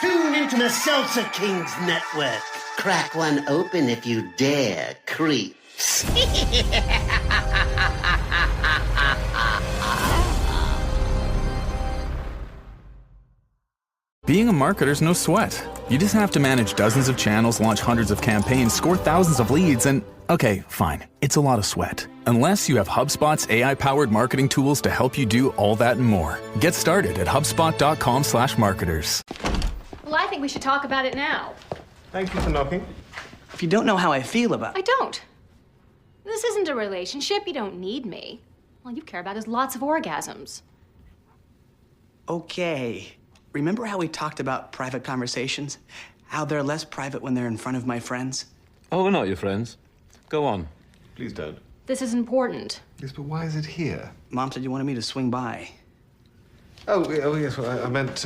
Tune into the Salsa Kings Network. Crack one open if you dare, creeps. Being a marketer's no sweat. You just have to manage dozens of channels, launch hundreds of campaigns, score thousands of leads, and okay, fine, it's a lot of sweat. Unless you have HubSpot's AI-powered marketing tools to help you do all that and more. Get started at HubSpot.com/marketers. Well, I think we should talk about it now. Thank you for knocking. If you don't know how I feel about I don't. This isn't a relationship. You don't need me. All you care about is lots of orgasms. Okay. Remember how we talked about private conversations? How they're less private when they're in front of my friends? Oh, we're not your friends. Go on. Please don't. This is important. Yes, but why is it here? Mom said you wanted me to swing by. Oh yes, well, I meant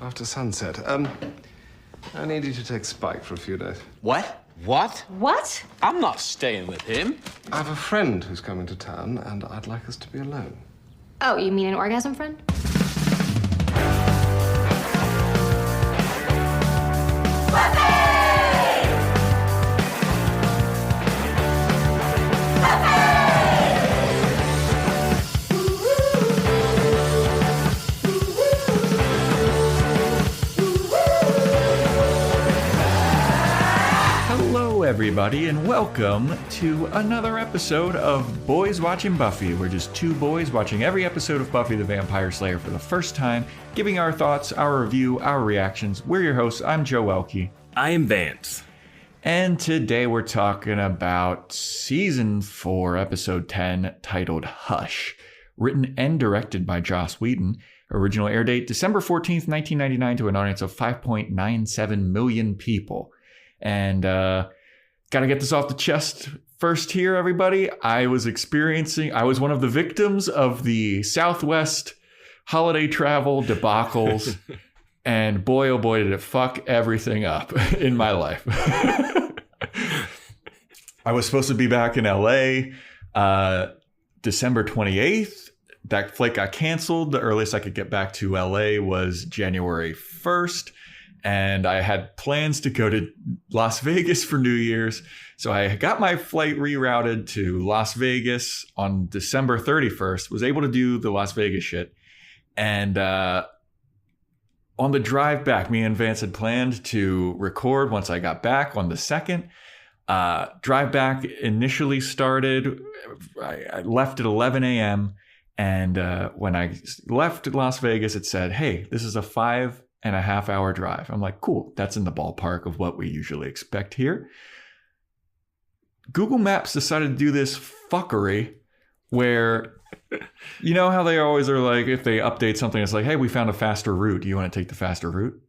after sunset. I need you to take Spike for a few days. What? What? What? I'm not staying with him. I have a friend who's coming to town, and I'd like us to be alone. Oh, you mean an orgasm friend? Hello, everybody, and welcome to another episode of Boys Watching Buffy. We're just two boys watching every episode of Buffy the Vampire Slayer for the first time, giving our thoughts, our review, our reactions. We're your hosts. I'm Joe Welke. I am Vance. And today we're talking about Season 4, Episode 10, titled Hush, written and directed by Joss Whedon. Original air date December 14th, 1999, to an audience of 5.97 million people. And gotta get this off the chest first here, everybody. I was one of the victims of the Southwest holiday travel debacles. And boy, oh boy, did it fuck everything up in my life. I was supposed to be back in LA December 28th. That flight got canceled. The earliest I could get back to LA was January 1st. And I had plans to go to Las Vegas for New Year's. So I got my flight rerouted to Las Vegas on December 31st, was able to do the Las Vegas shit. And on the drive back, me and Vance had planned to record once I got back on the 2nd. Drive back initially started, I left at 11 a.m. And when I left Las Vegas, it said, hey, this is a 5.5 hour drive. I'm like, cool, that's in the ballpark of what we usually expect here. Google Maps decided to do this fuckery where, you know how they always are like, if they update something, it's like, hey, we found a faster route. Do you want to take the faster route?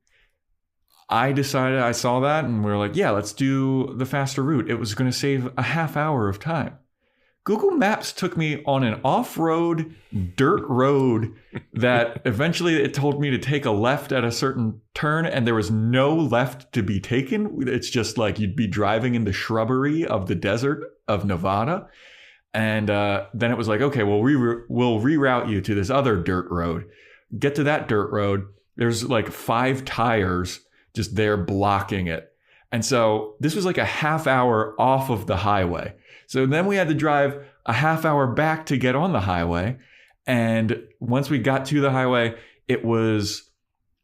I saw that and we were like, yeah, let's do the faster route. It was going to save a half hour of time. Google Maps took me on an off-road dirt road that eventually it told me to take a left at a certain turn, and there was no left to be taken. It's just like you'd be driving in the shrubbery of the desert of Nevada. And then it was like, okay, well, we'll reroute you to this other dirt road. Get to that dirt road. There's like 5 tires just there blocking it. And so this was like a half hour off of the highway. So then we had to drive a half hour back to get on the highway. And once we got to the highway, it was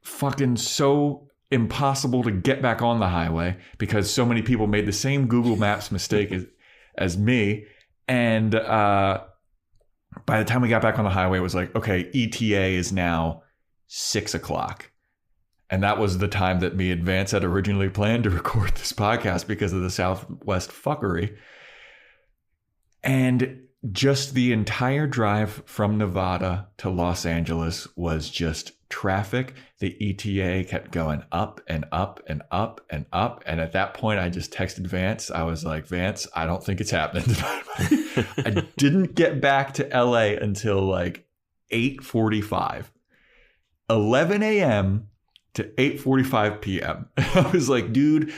fucking so impossible to get back on the highway because so many people made the same Google Maps mistake as me. And by the time we got back on the highway, it was like, okay, ETA is now 6 o'clock. And that was the time that me and Vance had originally planned to record this podcast because of the Southwest fuckery. And just the entire drive from Nevada to Los Angeles was just traffic. The ETA kept going up and up and up and up. And at that point, I just texted Vance. I was like, Vance, I don't think it's happening tonight. I didn't get back to LA until like 8:45. 11 a.m. to 8:45 p.m. I was like, dude,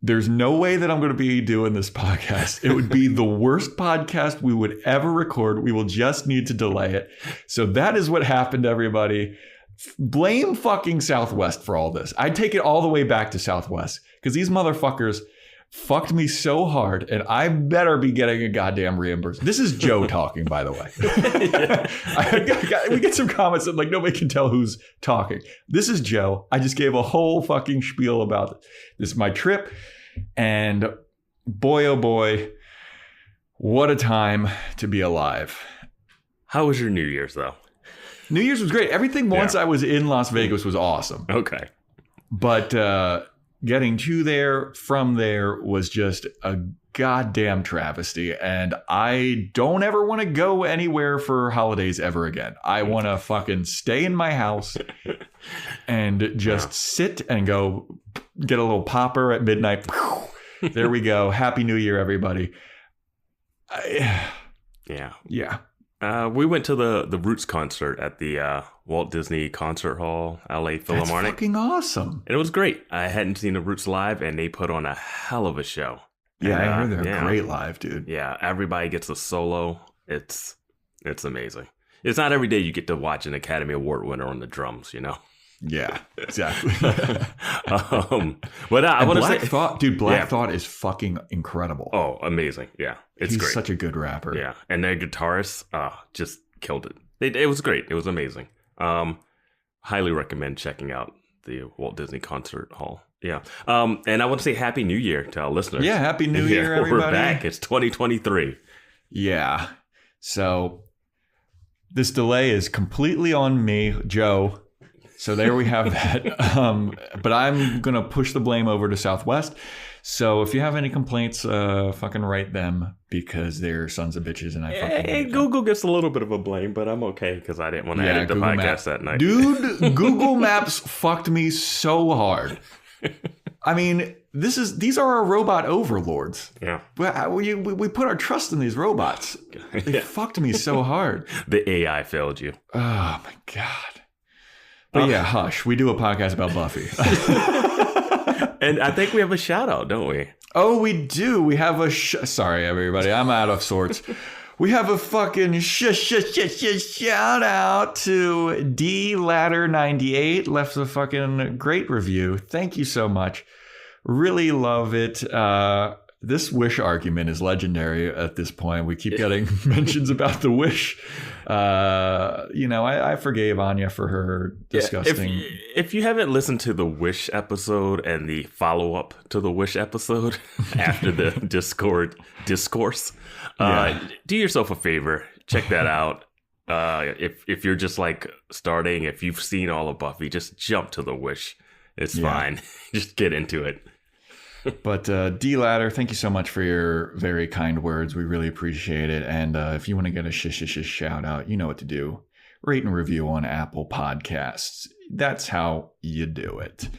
there's no way that I'm going to be doing this podcast. It would be the worst podcast we would ever record. We will just need to delay it. So that is what happened, everybody. blame fucking Southwest for all this. I'd take it all the way back to Southwest because these motherfuckers fucked me so hard, and I better be getting a goddamn reimbursement. This is Joe talking, by the way. We get some comments that like nobody can tell who's talking. This is Joe. I just gave a whole fucking spiel about this, my trip, and boy, oh boy, what a time to be alive. How was your New Year's, though? New Year's was great. Everything once I was in Las Vegas was awesome. Okay. But getting to there from there was just a goddamn travesty. And I don't ever want to go anywhere for holidays ever again. I want to fucking stay in my house and just sit and go get a little popper at midnight. There we go. Happy New Year, everybody. Yeah. We went to the Roots concert at the Walt Disney Concert Hall, LA Philharmonic. That's fucking awesome. And it was great. I hadn't seen the Roots live, and they put on a hell of a show. Yeah, I heard they're great live, dude. Yeah, everybody gets a solo. It's amazing. It's not every day you get to watch an Academy Award winner on the drums, you know? Yeah, exactly. But I want to say, Black Thought is fucking incredible. Oh, amazing! Yeah, he's great. Such a good rapper. Yeah, and their guitarist just killed it. It was great. It was amazing. Highly recommend checking out the Walt Disney Concert Hall. Yeah. And I want to say Happy New Year to our listeners. Yeah, Happy New Year, everybody. We're back. It's 2023. Yeah. So this delay is completely on me, Joe. So there we have that. But I'm going to push the blame over to Southwest. So if you have any complaints, fucking write them because they're sons of bitches and I fucking hate them. Google gets a little bit of a blame, but I'm okay because I didn't want to edit the podcast that night. Dude, Google Maps fucked me so hard. I mean, these are our robot overlords. Yeah. We put our trust in these robots. They fucked me so hard. The AI failed you. Oh, my God. But yeah, hush. We do a podcast about Buffy. And I think we have a shout out, don't we? Oh, we do. We have a sorry, everybody. I'm out of sorts. We have a fucking shout out to D Ladder 98. Left a fucking great review. Thank you so much. Really love it. This Wish argument is legendary at this point. We keep getting mentions about the Wish. I forgave Anya for her disgusting. If you haven't listened to the Wish episode and the follow-up to the Wish episode after the discourse, do yourself a favor. Check that out. If you're just like starting, if you've seen all of Buffy, just jump to the Wish. It's fine. Just get into it. But D Ladder, thank you so much for your very kind words. We really appreciate it. And if you want to get a shout out, you know what to do. Rate and review on Apple Podcasts. That's how you do it.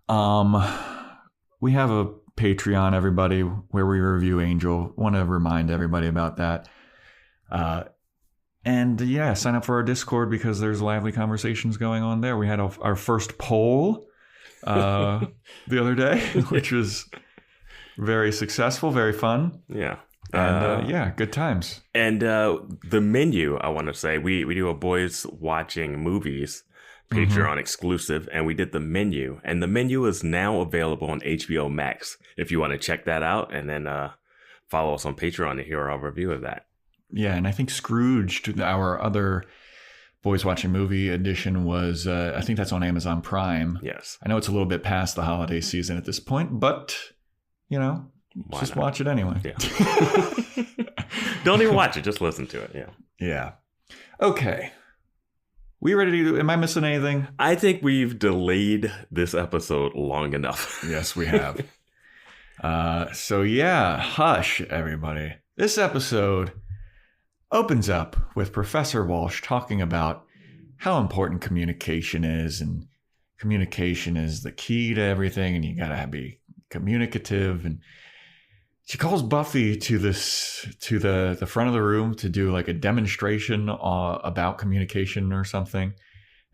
We have a Patreon, everybody, where we review Angel. Want to remind everybody about that. And sign up for our Discord because there's lively conversations going on there. We had our first poll the other day, which was very successful, very fun. Yeah. And good times. And the menu, I want to say, we do a Boys Watching Movies Patreon exclusive, and we did the menu. And the menu is now available on HBO Max if you want to check that out, and then follow us on Patreon to hear our review of that. Yeah, and I think Scrooged, our other Boys Watching Movie edition, was, I think that's on Amazon Prime. Yes. I know it's a little bit past the holiday season at this point, but, just watch it anyway. Yeah. Don't even watch it. Just listen to it. Yeah. Yeah. Okay. We ready to do, am I missing anything? I think we've delayed this episode long enough. Yes, we have. Hush, everybody. This episode opens up with Professor Walsh talking about how important communication is, and communication is the key to everything, and you gotta be communicative. And she calls Buffy to the front of the room to do like a demonstration about communication or something.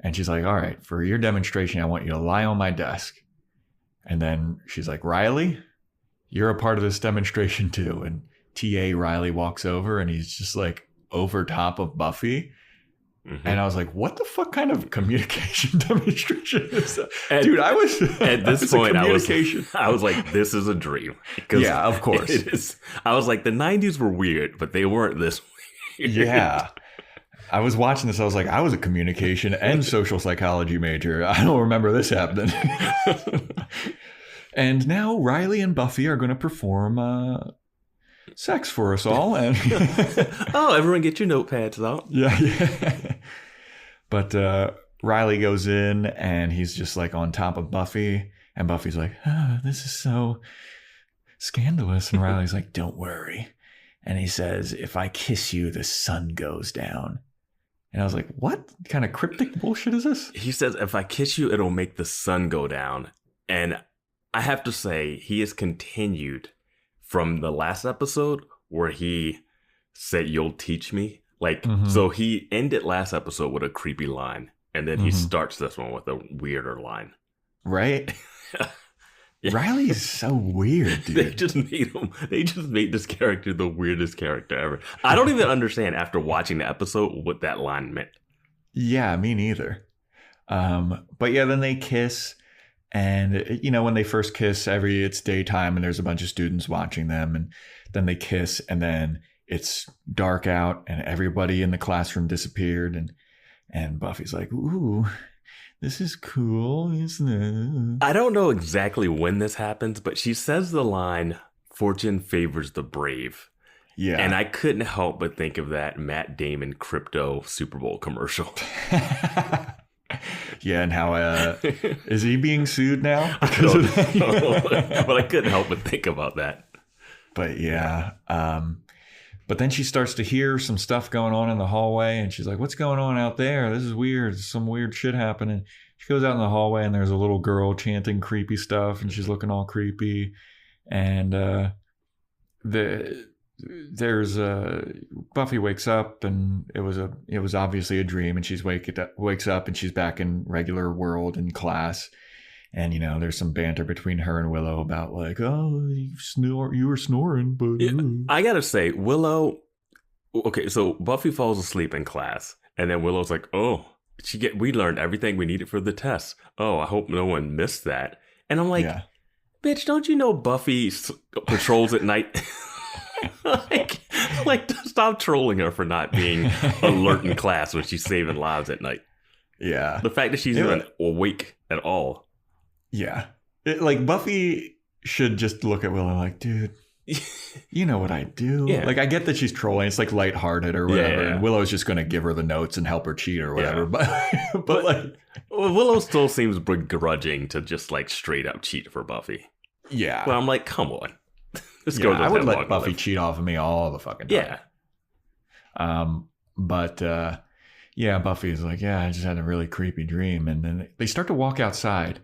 And she's like, all right, for your demonstration, I want you to lie on my desk. And then she's like, Riley, you're a part of this demonstration too. And T.A. Riley walks over and he's just like over top of Buffy. And I was like, what the fuck kind of communication demonstration is that? Dude, I was... At this point, I was like, this is a dream. Yeah, of course. I was like, the 90s were weird, but they weren't this weird. Yeah. I was watching this. I was like, I was a communication and social psychology major. I don't remember this happening. And now Riley and Buffy are going to perform sex for us all. And oh, everyone get your notepads out. Yeah. But Riley goes in and he's just like on top of Buffy. And Buffy's like, oh, this is so scandalous. And Riley's like, don't worry. And he says, if I kiss you, the sun goes down. And I was like, what kind of cryptic bullshit is this? He says, if I kiss you, it'll make the sun go down. And I have to say, he has continued from the last episode where he said, you'll teach me. Like, so he ended last episode with a creepy line. And then he starts this one with a weirder line. Right? Yeah. Riley's so weird, dude. They just made this character the weirdest character ever. I don't even understand after watching the episode what that line meant. Yeah, me neither. But yeah, then they kiss. And, you know, when they first kiss, it's daytime and there's a bunch of students watching them. And then they kiss and then it's dark out and everybody in the classroom disappeared. And Buffy's like, ooh, this is cool, isn't it? I don't know exactly when this happens, but she says the line, fortune favors the brave. Yeah. And I couldn't help but think of that Matt Damon crypto Super Bowl commercial. Yeah, and how is he being sued now? But I couldn't help but think about that. But yeah. But then she starts to hear some stuff going on in the hallway, and she's like, what's going on out there? This is weird. There's some weird shit happening. She goes out in the hallway, and there's a little girl chanting creepy stuff, and she's looking all creepy. And Buffy wakes up, and it was obviously a dream, and she's wakes up, and she's back in regular world in class. And, you know, there's some banter between her and Willow about like, oh, you were snoring. But yeah, I got to say, Willow. OK, so Buffy falls asleep in class and then Willow's like, oh, we learned everything we needed for the test. Oh, I hope no one missed that. And I'm like, bitch, don't you know Buffy patrols at night? like, stop trolling her for not being alert in class when she's saving lives at night. Yeah. The fact that she's even awake at all. Yeah. Like, Buffy should just look at Willow like, dude, you know what I do. Yeah. Like, I get that she's trolling. It's like lighthearted or whatever. Yeah. And Willow's just going to give her the notes and help her cheat or whatever. Yeah. But like, Willow still seems begrudging to just like straight up cheat for Buffy. Yeah. Well, I'm like, come on. I would let Buffy cheat off of me all the fucking time. Yeah. But Buffy's like, yeah, I just had a really creepy dream. And then they start to walk outside.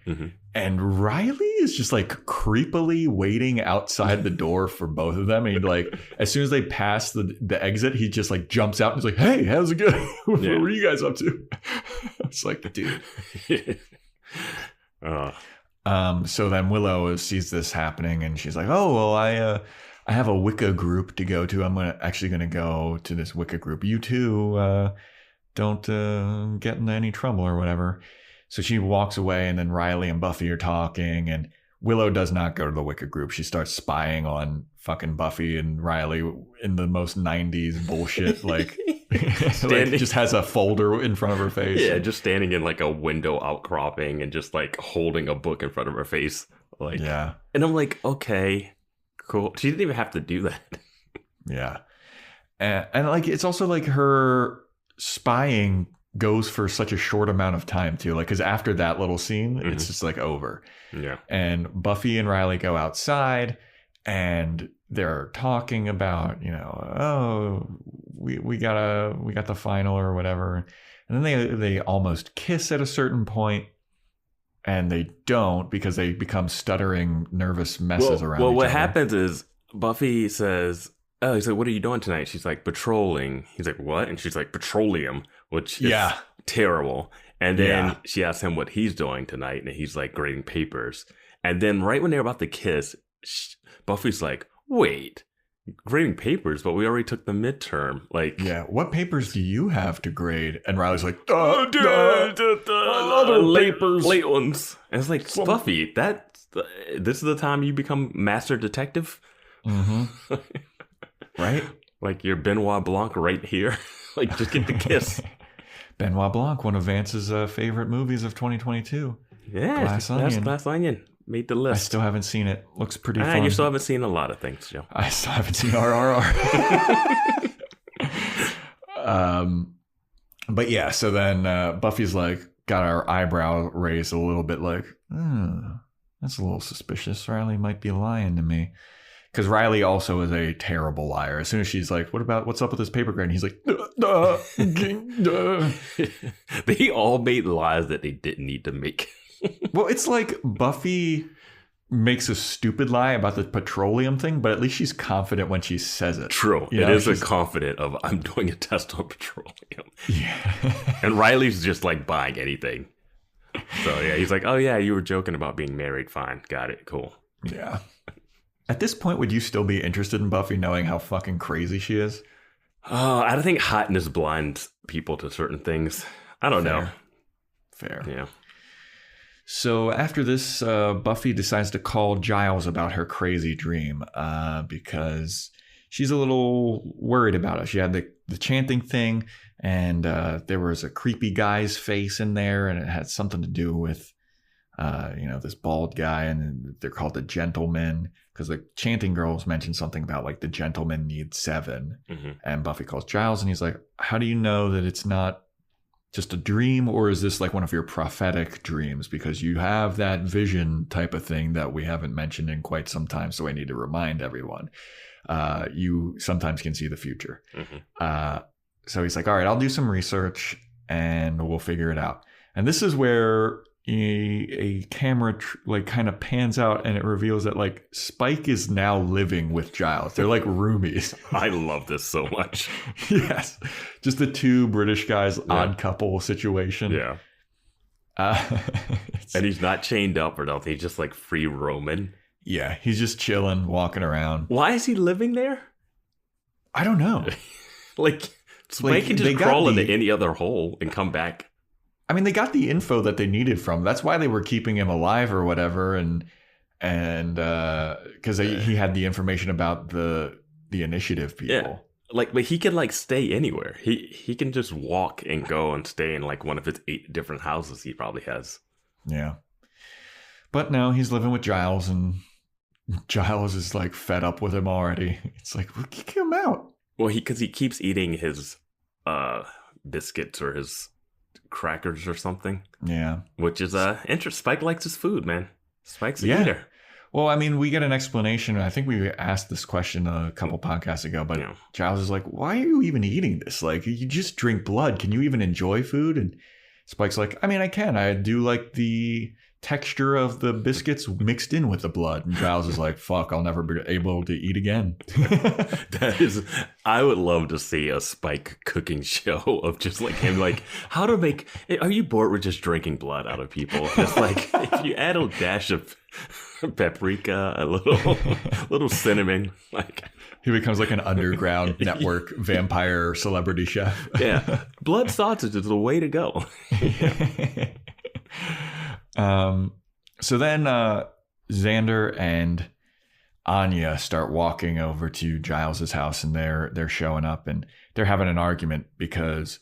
And Riley is just like creepily waiting outside the door for both of them. And like, as soon as they pass the exit, he just like jumps out and he's like, hey, how's it going? What are you guys up to? It's like, dude. So then Willow sees this happening and she's like, oh, well, I have a Wicca group to go to. I'm actually going to go to this Wicca group. You two don't get in any trouble or whatever. So she walks away and then Riley and Buffy are talking and Willow does not go to the Wicca group. She starts spying on fucking Buffy and Riley in the most 90s bullshit. Like, like just has a folder in front of her face. Yeah, just standing in like a window outcropping and just like holding a book in front of her face. Like, yeah. And I'm like, okay, cool. She didn't even have to do that. Yeah. And like, it's also like her spying goes for such a short amount of time too. Like, because after that little scene, it's just like over. Yeah. And Buffy and Riley go outside and they're talking about, you know, oh, we got the final or whatever. And then they almost kiss at a certain point and they don't because they become stuttering, nervous messes around each other. Well, what happens is Buffy says, oh, he's like, what are you doing tonight? She's like, patrolling. He's like, what? And she's like, petroleum, which is terrible. And then she asks him what he's doing tonight. And he's like grading papers. And then right when they're about to kiss, Buffy's like, wait, grading papers, but we already took the midterm. Like, Yeah, what papers do you have to grade? And Riley's like, other papers, late ones. And it's like, Buffy, this is the time you become master detective. Mm-hmm. Right? Like you're Benoit Blanc right here. Like, just get the kiss. Benoit Blanc, one of Vance's favorite movies of 2022. Yeah, Glass Onion made the list. I still haven't seen it. Looks pretty fun. You still haven't seen a lot of things, Joe. I still haven't seen RRR. But yeah, so then Buffy's like, got our eyebrow raised a little bit, like, that's a little suspicious. Riley might be lying to me. Because Riley also is a terrible liar. As soon as she's like, what's up with this paper grade? And he's like, They all made lies that they didn't need to make. Well, it's like Buffy makes a stupid lie about the petroleum thing, but at least she's confident when she says it. True. It is a confident of, I'm doing a test on petroleum. Yeah. And Riley's just like buying anything. So yeah, he's like, oh yeah, you were joking about being married. Fine. Got it. Cool. Yeah. At this point, would you still be interested in Buffy knowing how fucking crazy she is? I don't think hotness blinds people to certain things. I don't know. Fair. Yeah. So after this, Buffy decides to call Giles about her crazy dream because she's a little worried about it. She had the chanting thing, and there was a creepy guy's face in there, and it had something to do with, this bald guy, and they're called the gentlemen because the chanting girls mentioned something about like the gentleman needs 7. Mm-hmm. And Buffy calls Giles, and he's like, how do you know that it's not just a dream, or is this like one of your prophetic dreams? Because you have that vision type of thing that we haven't mentioned in quite some time. So I need to remind everyone, you sometimes can see the future. Mm-hmm. So he's like, all right, I'll do some research and we'll figure it out. And this is where a camera kind of pans out and it reveals that like Spike is now living with Giles. They're like roomies. I love this so much. Yes. Just the two British guys, odd couple situation. Yeah. And he's not chained up or nothing. He's just like free roaming. Yeah. He's just chilling, walking around. Why is he living there? I don't know. Like Spike can just crawl into any other hole and come back. I mean, they got the info that they needed from. That's why they were keeping him alive or whatever, and because he had the information about the initiative people. Yeah. But he can stay anywhere. He can just walk and go and stay in one of his 8 different houses he probably has. Yeah. But no, he's living with Giles, and Giles is fed up with him already. It's like, well, kick him out. Well, because he keeps eating his biscuits or his crackers or something. Yeah. Which is interesting. Spike likes his food, man. Spike's a eater. Well, I mean, we get an explanation. I think we asked this question a couple podcasts ago, but Giles is like, why are you even eating this? You just drink blood. Can you even enjoy food? And Spike's like, I mean, I can. I do like the texture of the biscuits mixed in with the blood. And Giles is like, fuck, I'll never be able to eat again. I would love to see a Spike cooking show of just him how to make, are you bored with just drinking blood out of people? Just if you add a dash of paprika, a little cinnamon, he becomes an underground network vampire celebrity chef. Yeah. Blood sausage is the way to go. So then Xander and Anya start walking over to Giles's house, and they're showing up, and they're having an argument because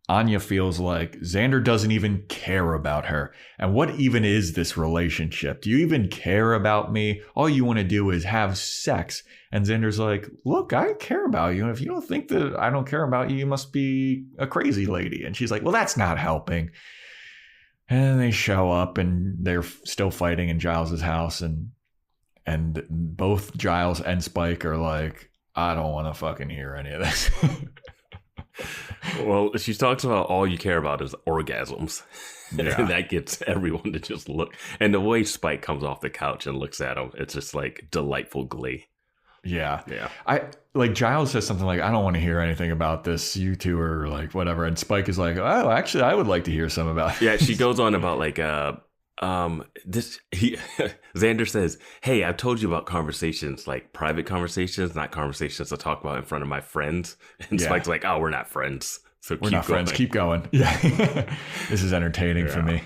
Anya feels like Xander doesn't even care about her. And what even is this relationship? Do you even care about me? All you want to do is have sex. And Xander's like, look, I care about you. And if you don't think that I don't care about you, you must be a crazy lady. And she's like, well, that's not helping. And they show up, and they're still fighting in Giles's house, and both Giles and Spike are like, I don't want to fucking hear any of this. Well, she talks about all you care about is orgasms. Yeah. And that gets everyone to just look. And the way Spike comes off the couch and looks at him, it's just delightful glee. Yeah. Yeah. Giles says something like, I don't want to hear anything about this. You two are whatever. And Spike is like, oh, actually, I would like to hear some about it. Yeah, she goes on about Xander says, "Hey, I've told you about conversations, like private conversations, not conversations to talk about in front of my friends." And Spike's like, "Oh, we're not friends, so we're not friends. Keep going." Yeah, this is entertaining for me.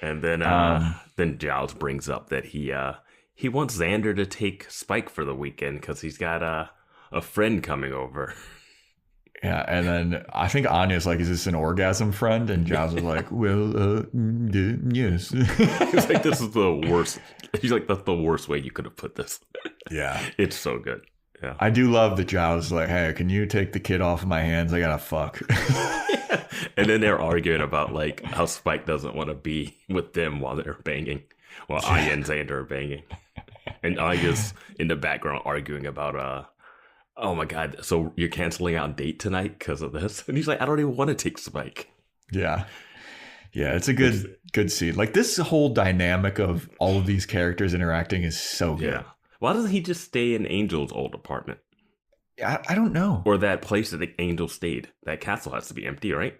And then Giles brings up that he wants Xander to take Spike for the weekend because he's got a friend coming over. Yeah, and then I think Anya's like, "Is this an orgasm friend?" And Giles is like, "Well, yes." He's like, "This is the worst." He's like, "That's the worst way you could have put this." Yeah, it's so good. Yeah, I do love that Giles is like, "Hey, can you take the kid off of my hands? I gotta fuck." Yeah. And then they're arguing about like how Spike doesn't want to be with them while they're banging, while Anya and Xander are banging, and Anya's in the background arguing about oh my God, so you're canceling out date tonight because of this? And he's like, "I don't even want to take Spike." Yeah. Yeah, it's a good scene. Like this whole dynamic of all of these characters interacting is so good. Yeah. Why doesn't he just stay in Angel's old apartment? I don't know. Or that place that the Angel stayed. That castle has to be empty, right?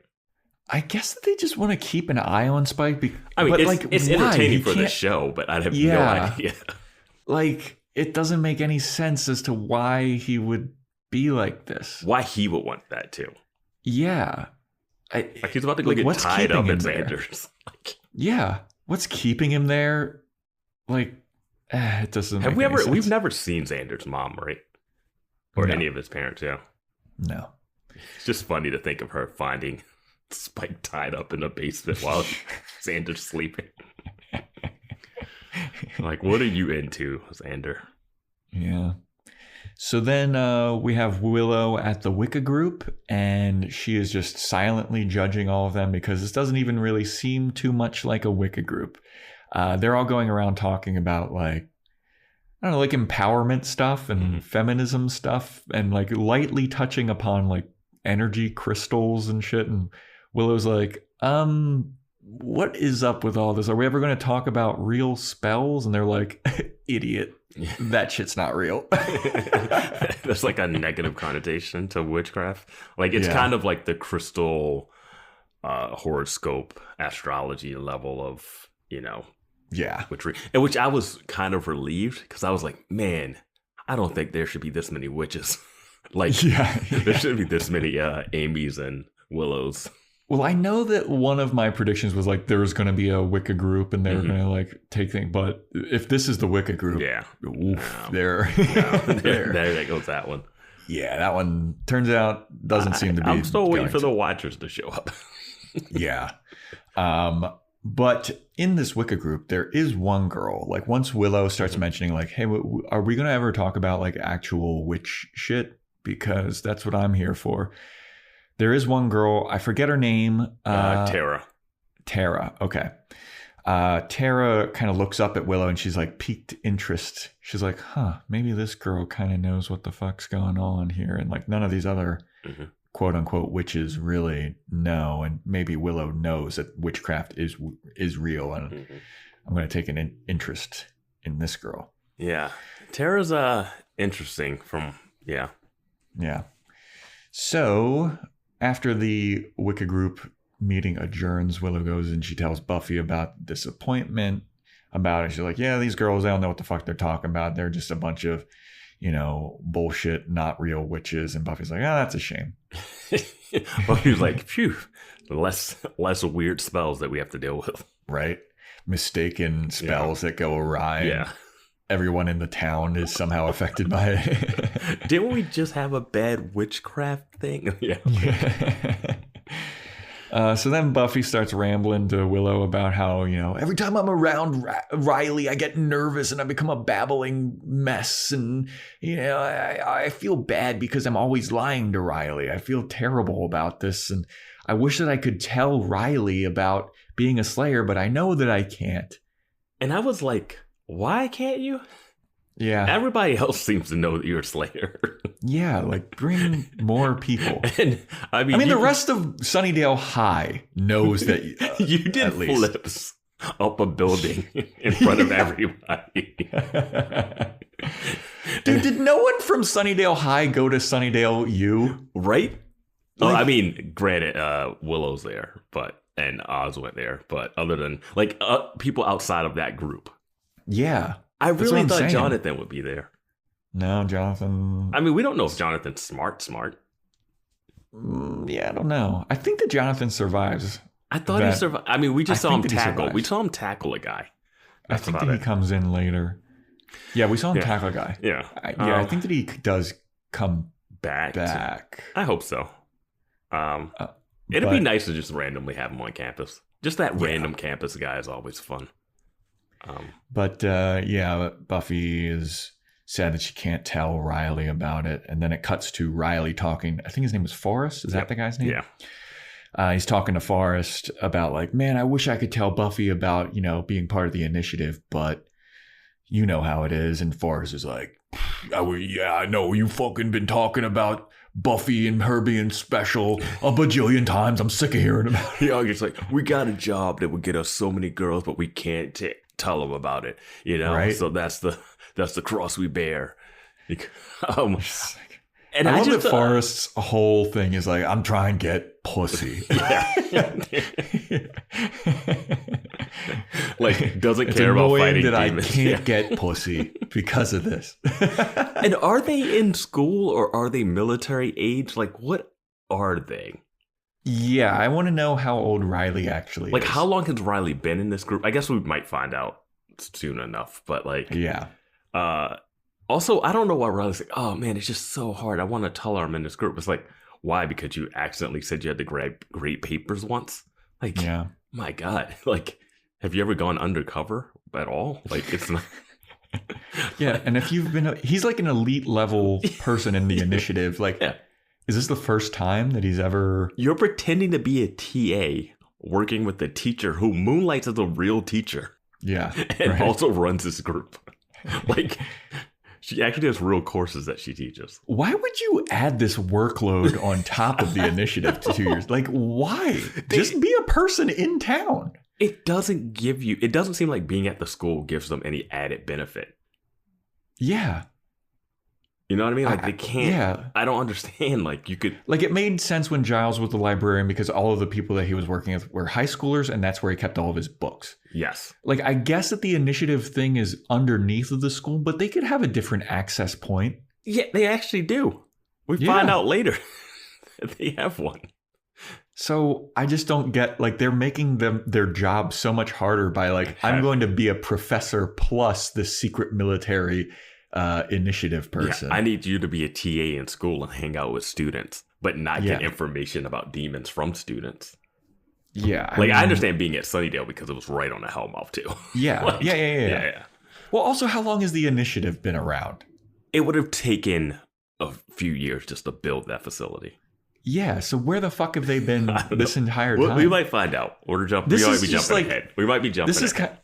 I guess that they just want to keep an eye on Spike. I mean, it's entertaining for the show, but I have no idea. Like, it doesn't make any sense as to why he would be like this. Why he would want that too. Yeah. Like he's about to go get tied up in Xander's. Yeah. What's keeping him there? Like, it doesn't make any sense. We've never seen Xander's mom, right? Or any of his parents, yeah. No. It's just funny to think of her finding Spike tied up in a basement while Xander's sleeping. Like, what are you into, Xander? Yeah. So then we have Willow at the Wicca group, and she is just silently judging all of them because this doesn't even really seem too much like a Wicca group. They're all going around talking about like, I don't know, like empowerment stuff and feminism stuff and like lightly touching upon like energy crystals and shit. And Willow's like, what is up with all this? Are we ever going to talk about real spells? And they're like, idiot. That shit's not real. There's like a negative connotation to witchcraft. Like it's kind of like the crystal horoscope astrology level of, you know. Yeah. Which I was kind of relieved because I was like, man, I don't think there should be this many witches. Like there shouldn't be this many Amy's and Willows. Well, I know that one of my predictions was like there was going to be a Wicca group and they were going to like take things. But if this is the Wicca group, there goes that one. Yeah, that one turns out doesn't seem to be. I'm still waiting for the Watchers to show up. Yeah. But in this Wicca group, there is one girl. Like once Willow starts mentioning like, hey, are we going to ever talk about like actual witch shit? Because that's what I'm here for. There is one girl, I forget her name. Tara. Tara, okay. Tara kind of looks up at Willow and she's like piqued interest. She's like, maybe this girl kind of knows what the fuck's going on here. And like none of these other quote unquote witches really know. And maybe Willow knows that witchcraft is real. And I'm going to take an interest in this girl. Yeah. Tara's interesting Yeah. So after the Wicca group meeting adjourns, Willow goes and she tells Buffy about disappointment about it. She's like, yeah, these girls, they don't know what the fuck they're talking about. They're just a bunch of, you know, bullshit, not real witches. And Buffy's like, that's a shame. Buffy's like, phew, less weird spells that we have to deal with. Right? Mistaken spells that go awry. Yeah. Everyone in the town is somehow affected by it. Didn't we just have a bad witchcraft thing? Yeah. So then Buffy starts rambling to Willow about how, you know, every time I'm around Riley, I get nervous and I become a babbling mess. And, you know, I feel bad because I'm always lying to Riley. I feel terrible about this. And I wish that I could tell Riley about being a Slayer, but I know that I can't. And I was like, why can't you? Yeah. Everybody else seems to know that you're a Slayer. Yeah, like bring more people. And I mean the rest of Sunnydale High knows that you did flips up a building in front of everybody. Dude, did no one from Sunnydale High go to Sunnydale U? Right? Like, I mean, granted, Willow's there, but and Oz went there. But other than like people outside of that group. Yeah. I really thought saying. Jonathan would be there. No, Jonathan. I mean, we don't know if Jonathan's smart. Yeah, I don't know. I think that Jonathan survives. I thought he survived. I mean, we just saw him tackle. We saw him tackle a guy. I think that he comes in later. Yeah, we saw him tackle a guy. Yeah. I think that he does come back. I hope so. It'd be nice to just randomly have him on campus. Just that random campus guy is always fun. But Buffy is sad that she can't tell Riley about it. And then it cuts to Riley talking. I think his name was Forrest. Is that the guy's name? Yeah. He's talking to Forrest about like, man, I wish I could tell Buffy about, being part of the initiative, but you know how it is. And Forrest is like, I know you fucking been talking about Buffy and her being special a bajillion times. I'm sick of hearing about it. Yeah, it's like, we got a job that would get us so many girls, but we can't tell them about it, Right? So that's the cross we bear. And I love that Forrest's whole thing is like, I'm trying to get pussy. Like, doesn't care about fighting that demons. I can't get pussy because of this. And are they in school or are they military age? Like, what are they? Yeah, I want to know how old Riley actually is. Like, how long has Riley been in this group? I guess we might find out soon enough, but like... Yeah. Also, I don't know why Riley's like, oh man, it's just so hard. I want to tell her I'm in this group. It's like, why? Because you accidentally said you had to grade papers once? Like, yeah. My God. Like, have you ever gone undercover at all? Like, it's not... Yeah, and if you've been... He's like an elite level person in the initiative. Like, is this the first time that he's ever... You're pretending to be a TA working with the teacher who moonlights as a real teacher. Yeah. And also runs this group. Like... She actually has real courses that she teaches. Why would you add this workload on top of the initiative to 2 years? Like, why? Just be a person in town. It doesn't seem like being at the school gives them any added benefit. Yeah. You know what I mean? Like, they can't. Yeah. I don't understand. Like, you could. Like, it made sense when Giles was the librarian because all of the people that he was working with were high schoolers, and that's where he kept all of his books. Yes. Like, I guess that the initiative thing is underneath of the school, but they could have a different access point. Yeah, they actually do. We find out later that they have one. So I just don't get, like, they're making their job so much harder by, like, I'm going to be a professor plus the secret military initiative person. Yeah, I need you to be a TA in school and hang out with students, but not get information about demons from students. Yeah. I understand being at Sunnydale because it was right on the Hellmouth too. Yeah. Like, yeah. Well, also, how long has the initiative been around? It would have taken a few years just to build that facility. Yeah. So where the fuck have they been this entire time? We might find out. We might be jumping ahead. We might be jumping ahead.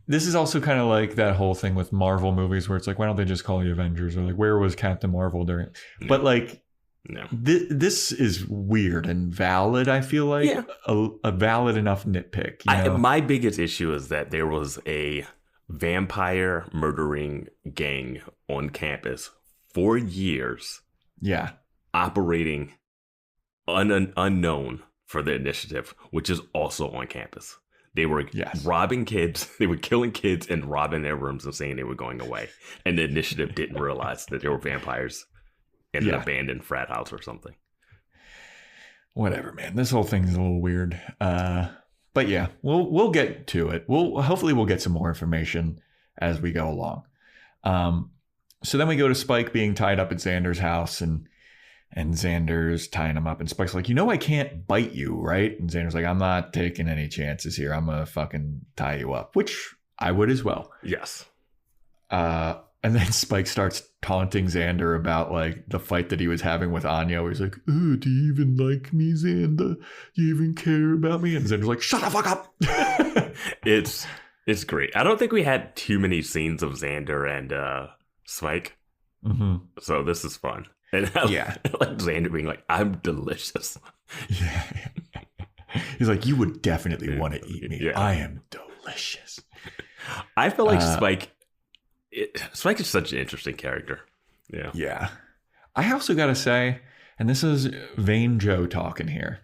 This is also kind of like that whole thing with Marvel movies where it's like, why don't they just call the Avengers? Or like, where was Captain Marvel during? No. But like, this is weird and valid, I feel like. Yeah. A valid enough nitpick. My biggest issue is that there was a vampire murdering gang on campus for years. Yeah. Operating unknown for the initiative, which is also on campus. They were robbing kids. They were killing kids and robbing their rooms and saying they were going away. And the initiative didn't realize that there were vampires in an abandoned frat house or something. Whatever, man. This whole thing's a little weird. But yeah, we'll get to it. Hopefully we'll get some more information as we go along. So then we go to Spike being tied up at Xander's house and Xander's tying him up, and Spike's like, I can't bite you, right? And Xander's like, I'm not taking any chances here. I'm gonna fucking tie you up, which I would as well. Yes. And then Spike starts taunting Xander about like the fight that he was having with Anya, where he's like, oh, do you even like me, Xander? Do you even care about me? And Xander's like, shut the fuck up. It's great. I don't think we had too many scenes of Xander and Spike. Mm-hmm. So this is fun. And I like Xander being like, I'm delicious. Yeah. He's like, you would definitely want to eat me. Yeah. I am delicious. I feel like Spike is such an interesting character. Yeah. Yeah. I also got to say, and this is vain Joe talking here.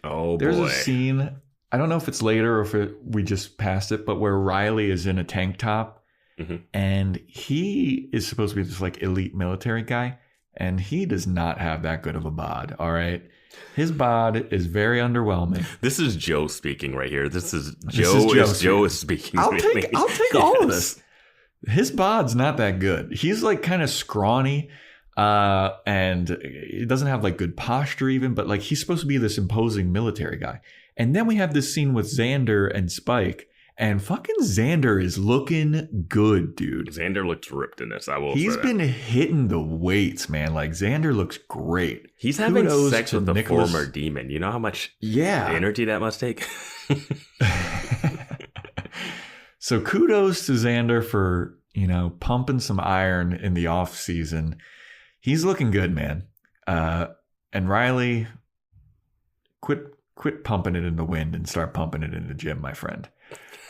Oh, There's a scene I don't know if it's later or if we just passed it, but where Riley is in a tank top and he is supposed to be this like elite military guy, and he does not have that good of a bod. All right. His bod is very underwhelming. This is Joe speaking right here. This is Joe is speaking. I'll take all of this. His bod's not that good. He's like kind of scrawny. And he doesn't have like good posture even, but like he's supposed to be this imposing military guy. And then we have this scene with Xander and Spike, and fucking Xander is looking good, dude. Xander looks ripped in this. He's been hitting the weights, man. Like Xander looks great. He's having sex with the former demon. You know how much energy that must take? So kudos to Xander for, pumping some iron in the off season. He's looking good, man. And Riley, quit pumping it in the wind and start pumping it in the gym, my friend.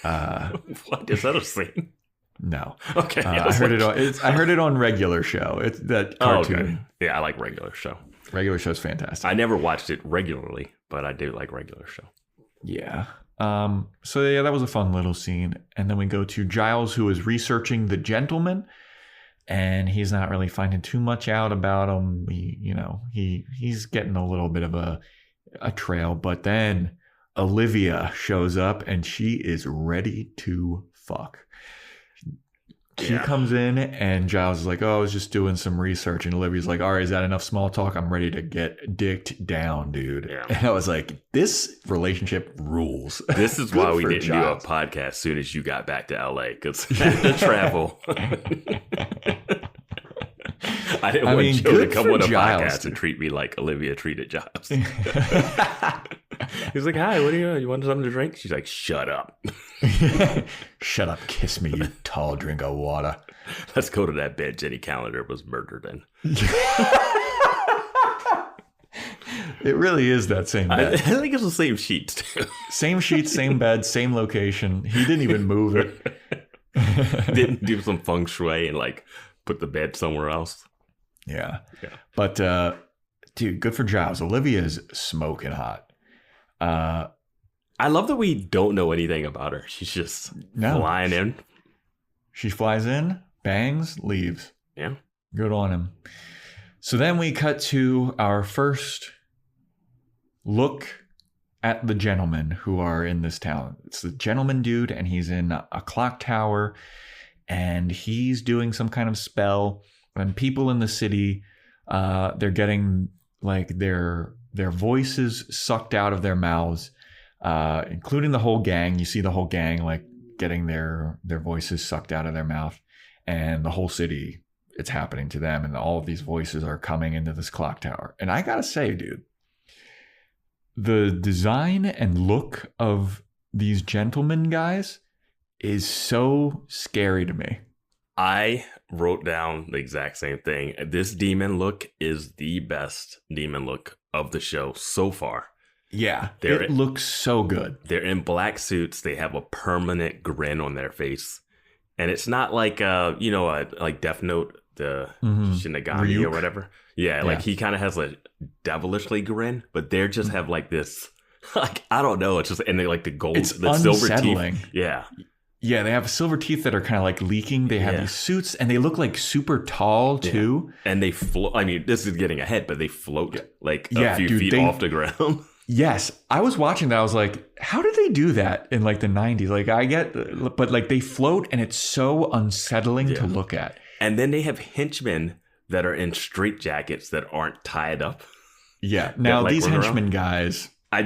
What is that a scene? No. Okay. I heard it on Regular Show. It's that cartoon. Oh, okay. Yeah, I like Regular Show. Regular Show's fantastic. I never watched it regularly, but I do like Regular Show. Yeah. So yeah, that was a fun little scene. And then we go to Giles, who is researching the gentleman. And he's not really finding too much out about him. He's getting a little bit of a trail. But then Olivia shows up and she is ready to fuck. She comes in and Giles is like, oh, I was just doing some research. And Olivia's like, all right, is that enough small talk? I'm ready to get dicked down, dude. Yeah. And I was like, this relationship rules. This is why we didn't Giles. Do a podcast as soon as you got back to LA, because the travel. I didn't want Joe to come on a podcast and treat me like Olivia treated Giles. He's like, hi, what do you want something to drink? She's like, shut up. Shut up, kiss me, you tall drink of water. Let's go to that bed Jenny Calendar was murdered in. It really is that same bed. I think it's the same sheets, too. Same sheets, same bed, same location. He didn't even move it. Didn't do some feng shui and like put the bed somewhere else. Yeah. But, dude, good for Giles. Olivia is smoking hot. I love that we don't know anything about her. She's just flying in. She flies in, bangs, leaves. Yeah. Good on him. So then we cut to our first look at the gentlemen who are in this town. It's the gentleman dude, and he's in a clock tower, and he's doing some kind of spell. And people in the city, they're getting like their voices sucked out of their mouths, including the whole gang. You see the whole gang like getting their voices sucked out of their mouth, and the whole city, it's happening to them, and all of these voices are coming into this clock tower. And I gotta say, dude, the design and look of these gentlemen guys is so scary to me. I wrote down the exact same thing. This demon look is the best demon look of the show so far. Yeah, it looks so good. They're in black suits. They have a permanent grin on their face. And it's not like, like Death Note, the Shinigami Ryuk or whatever. Yeah, like he kind of has a devilishly grin, but they just have like this, like, I don't know. It's just, and they like the gold, the silver teeth. Yeah. Yeah, they have silver teeth that are kind of like leaking. They have these suits, and they look like super tall too. And they float. I mean, this is getting ahead, but they float like a few feet off the ground. Yes, I was watching that. I was like, how did they do that in like the 90s? Like, I get, but like they float, and it's so unsettling to look at. And then they have henchmen that are in straitjackets that aren't tied up. Yeah. Now these henchmen guys, I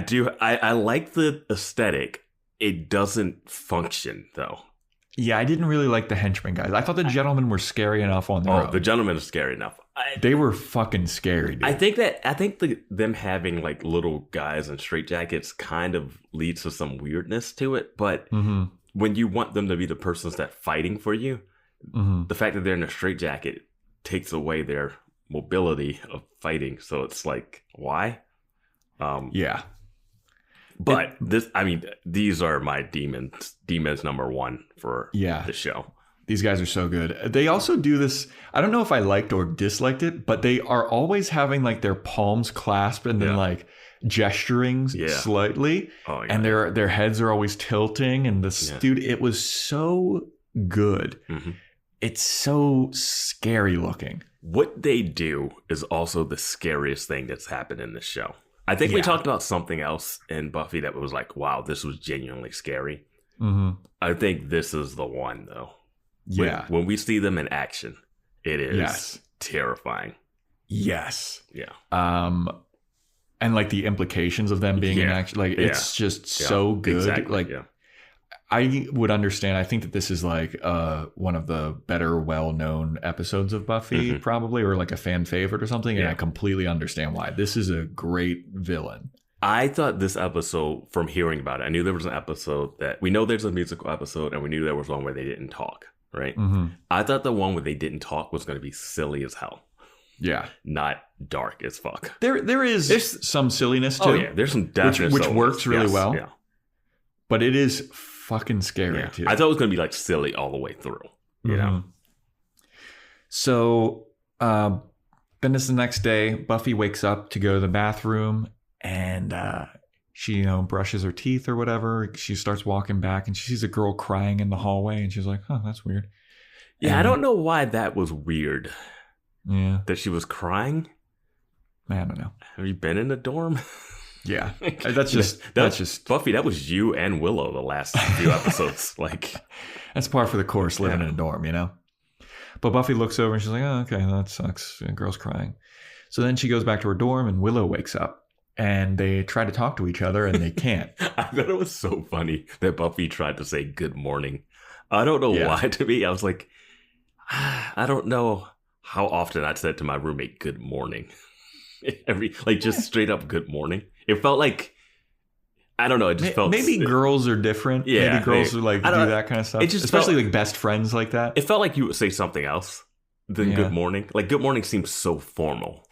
like the aesthetic. It doesn't function, though. Yeah, I didn't really like the henchmen guys. I thought the gentlemen were scary enough on their own. The gentlemen are scary enough. They were fucking scary, dude. I think them having like little guys in straitjackets kind of leads to some weirdness to it. But when you want them to be the persons that fighting for you, the fact that they're in a straitjacket takes away their mobility of fighting. So it's like, why? Yeah. But these are my demons number one for the show. These guys are so good. They also do this. I don't know if I liked or disliked it, but they are always having like their palms clasped and then like gesturing slightly. Oh, yeah. And their heads are always tilting. And dude, it was so good. Mm-hmm. It's so scary looking. What they do is also the scariest thing that's happened in this show. I think we talked about something else in Buffy that was like, wow, this was genuinely scary. Mm-hmm. I think this is the one, though. Yeah. When we see them in action, it is terrifying. Yes. Yeah. And like the implications of them being in action, like it's just so good. Exactly. Like I would understand. I think that this is like one of the better, well-known episodes of Buffy, probably, or like a fan favorite or something. And I completely understand why. This is a great villain. I thought this episode, from hearing about it, I knew there was an episode that we know there's a musical episode, and we knew there was one where they didn't talk. Right. Mm-hmm. I thought the one where they didn't talk was going to be silly as hell. Yeah. Not dark as fuck. There's some silliness too. Oh yeah. There's some definite which works really well. Yeah. But it is fucking scary too. I thought it was going to be like silly all the way through. You know. So then it's the next day. Buffy wakes up to go to the bathroom, and she, brushes her teeth or whatever. She starts walking back, and she sees a girl crying in the hallway, and she's like, "Oh, that's weird." Yeah, and I don't know why that was weird. Yeah, that she was crying. I don't know. Have you been in a dorm? Yeah, that's just Buffy. That was you and Willow the last few episodes. Like, that's par for the course, living in a dorm, But Buffy looks over and she's like, "Oh, okay, that sucks." And girl's crying. So then she goes back to her dorm, and Willow wakes up. And they try to talk to each other, and they can't. I thought it was so funny that Buffy tried to say good morning. I don't know why to me. I was like, I don't know how often I'd said to my roommate, good morning. Just straight up good morning. It felt like, I don't know. It just felt... Maybe girls are different. Yeah. Maybe girls are do that kind of stuff. Especially like best friends like that. It felt like you would say something else than good morning. Like good morning seems so formal.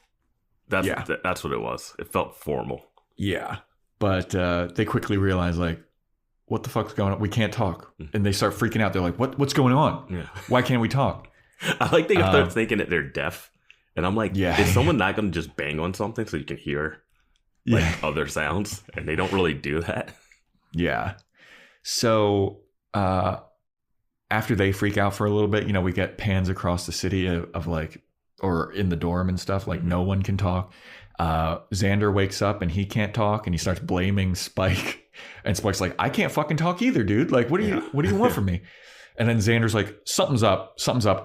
That's what it was. It felt formal. Yeah. But they quickly realize, like, what the fuck's going on? We can't talk. And they start freaking out. They're like, what's going on? Yeah. Why can't we talk? I like they start thinking that they're deaf. And I'm like, is someone not going to just bang on something so you can hear other sounds? And they don't really do that. Yeah. So after they freak out for a little bit, we get pans across the city of like, or in the dorm and stuff, like no one can talk. Xander wakes up and he can't talk, and he starts blaming Spike. And Spike's like, I can't fucking talk either, dude. Like, what do you want from me? And then Xander's like, something's up.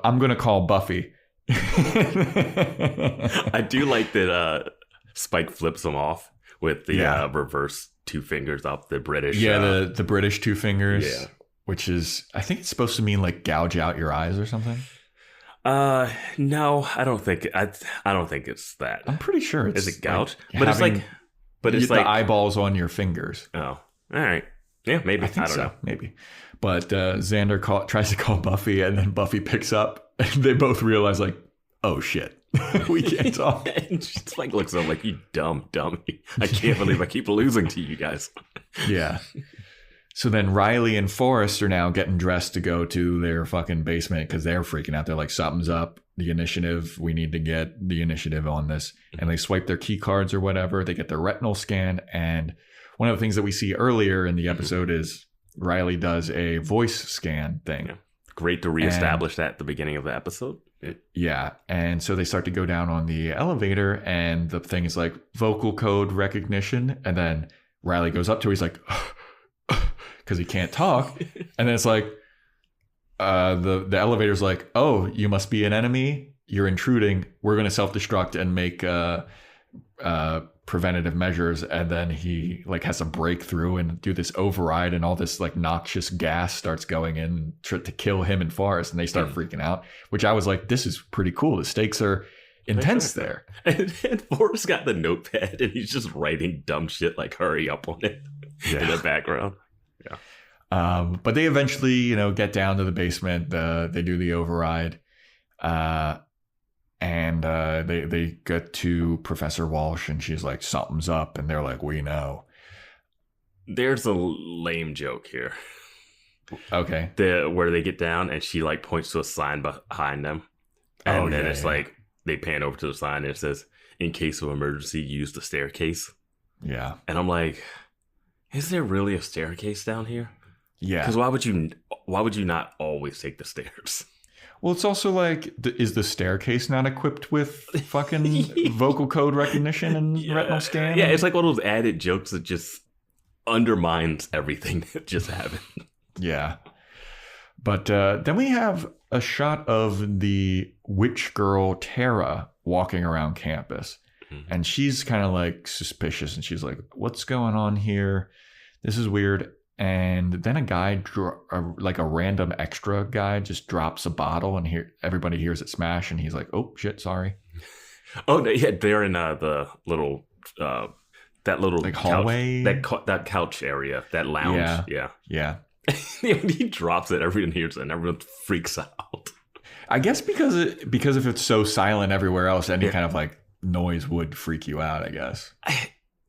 I'm going to call Buffy. I do like that Spike flips him off with the reverse two fingers up, the British. Yeah, the British two fingers. Yeah. Which is, I think it's supposed to mean like gouge out your eyes or something. No, I don't think I don't think it's that. I'm pretty sure it's... Is it gouge? Like it's the eyeballs on your fingers. Oh, all right. Yeah, maybe. I don't know. Maybe. But Xander tries to call Buffy, and then Buffy picks up, and they both realize, like, oh shit, we can't talk. And Spike looks up like, you dumb dummy. I can't believe I keep losing to you guys. Yeah. So then Riley and Forrest are now getting dressed to go to their fucking basement because they're freaking out. They're like, something's up. The initiative. We need to get the initiative on this. And they swipe their key cards or whatever. They get their retinal scan. And one of the things that we see earlier in the episode is Riley does a voice scan thing. Yeah. Great to reestablish that at the beginning of the episode. Yeah. And so they start to go down on the elevator, and the thing is like vocal code recognition. And then Riley goes up to her. He's like... because he can't talk. And then it's like, the elevator's like, oh, you must be an enemy. You're intruding. We're going to self-destruct and make preventative measures. And then he like has a breakthrough and do this override, and all this like noxious gas starts going in to kill him and Forrest. And they start freaking out, which I was like, this is pretty cool. The stakes are intense there. And Forrest got the notepad, and he's just writing dumb shit like hurry up on it in the background. Yeah. But they eventually, get down to the basement. They do the override, and they get to Professor Walsh, and she's like, something's up, and they're like, we know. There's a lame joke here. Okay. Where they get down and she like points to a sign behind them. And then it's like they pan over to the sign and it says, in case of emergency, use the staircase. Yeah. And I'm like, is there really a staircase down here? Yeah. Because why would you not always take the stairs? Well, it's also like, is the staircase not equipped with fucking vocal code recognition and retinal scan? Yeah, it's like one of those added jokes that just undermines everything that just happened. Yeah. But then we have a shot of the witch girl Tara walking around campus. Mm-hmm. And she's kind of like suspicious. And she's like, what's going on here? This is weird. And then a guy, like a random extra guy, just drops a bottle and everybody hears it smash. And he's like, oh, shit, sorry. Oh, yeah, they're in the little, that little like hallway? That couch area, that lounge. Yeah. When he drops it, everyone hears it and everyone freaks out. I guess because if it's so silent everywhere else, any kind of like noise would freak you out, I guess.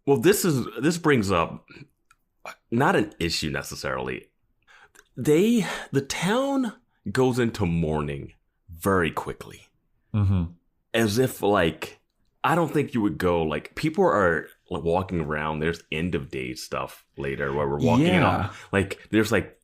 Well, this brings up not an issue necessarily. The town goes into mourning very quickly. Mm-hmm. As if like, I don't think you would go like, people are like walking around. There's end of day stuff later where we're walking around. Like there's like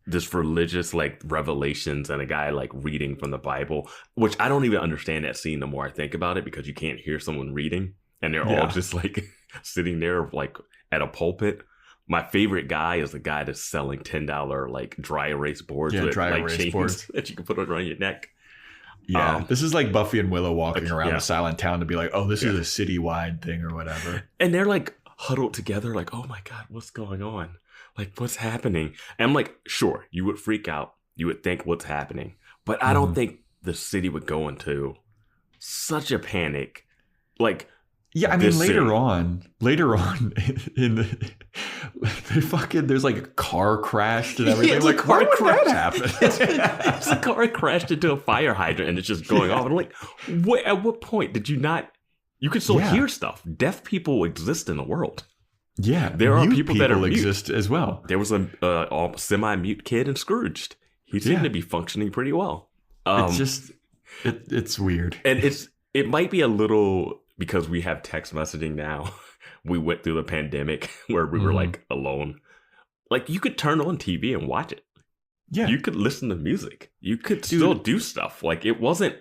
this religious like revelations and a guy like reading from the Bible, which I don't even understand that scene the more I think about it, because you can't hear someone reading and they're all just like sitting there like at a pulpit. My favorite guy is the guy that's selling $10 like dry erase boards with dry like erase chains boards that you can put around your neck. Yeah, this is like Buffy and Willow walking around a silent town to be like, oh, this is a citywide thing or whatever. And they're like huddled together like, oh my God, what's going on? Like, what's happening? And I'm like, sure, you would freak out. You would think what's happening. But I don't think the city would go into such a panic. Like, yeah, I mean, later on in there's like a car crashed and everything. Yeah, like, why would that happen? It's a car crashed into a fire hydrant and it's just going off. And I'm like, at what point did you not? You could still hear stuff. Deaf people exist in the world. Yeah, there are people that are exist as well. There was a semi-mute kid in Scrooged. He seemed to be functioning pretty well. It's just it's weird, and it might be a little. Because we have text messaging now, we went through the pandemic where we were like alone. Like you could turn on TV and watch it. Yeah. You could listen to music. You could still do stuff. Like it wasn't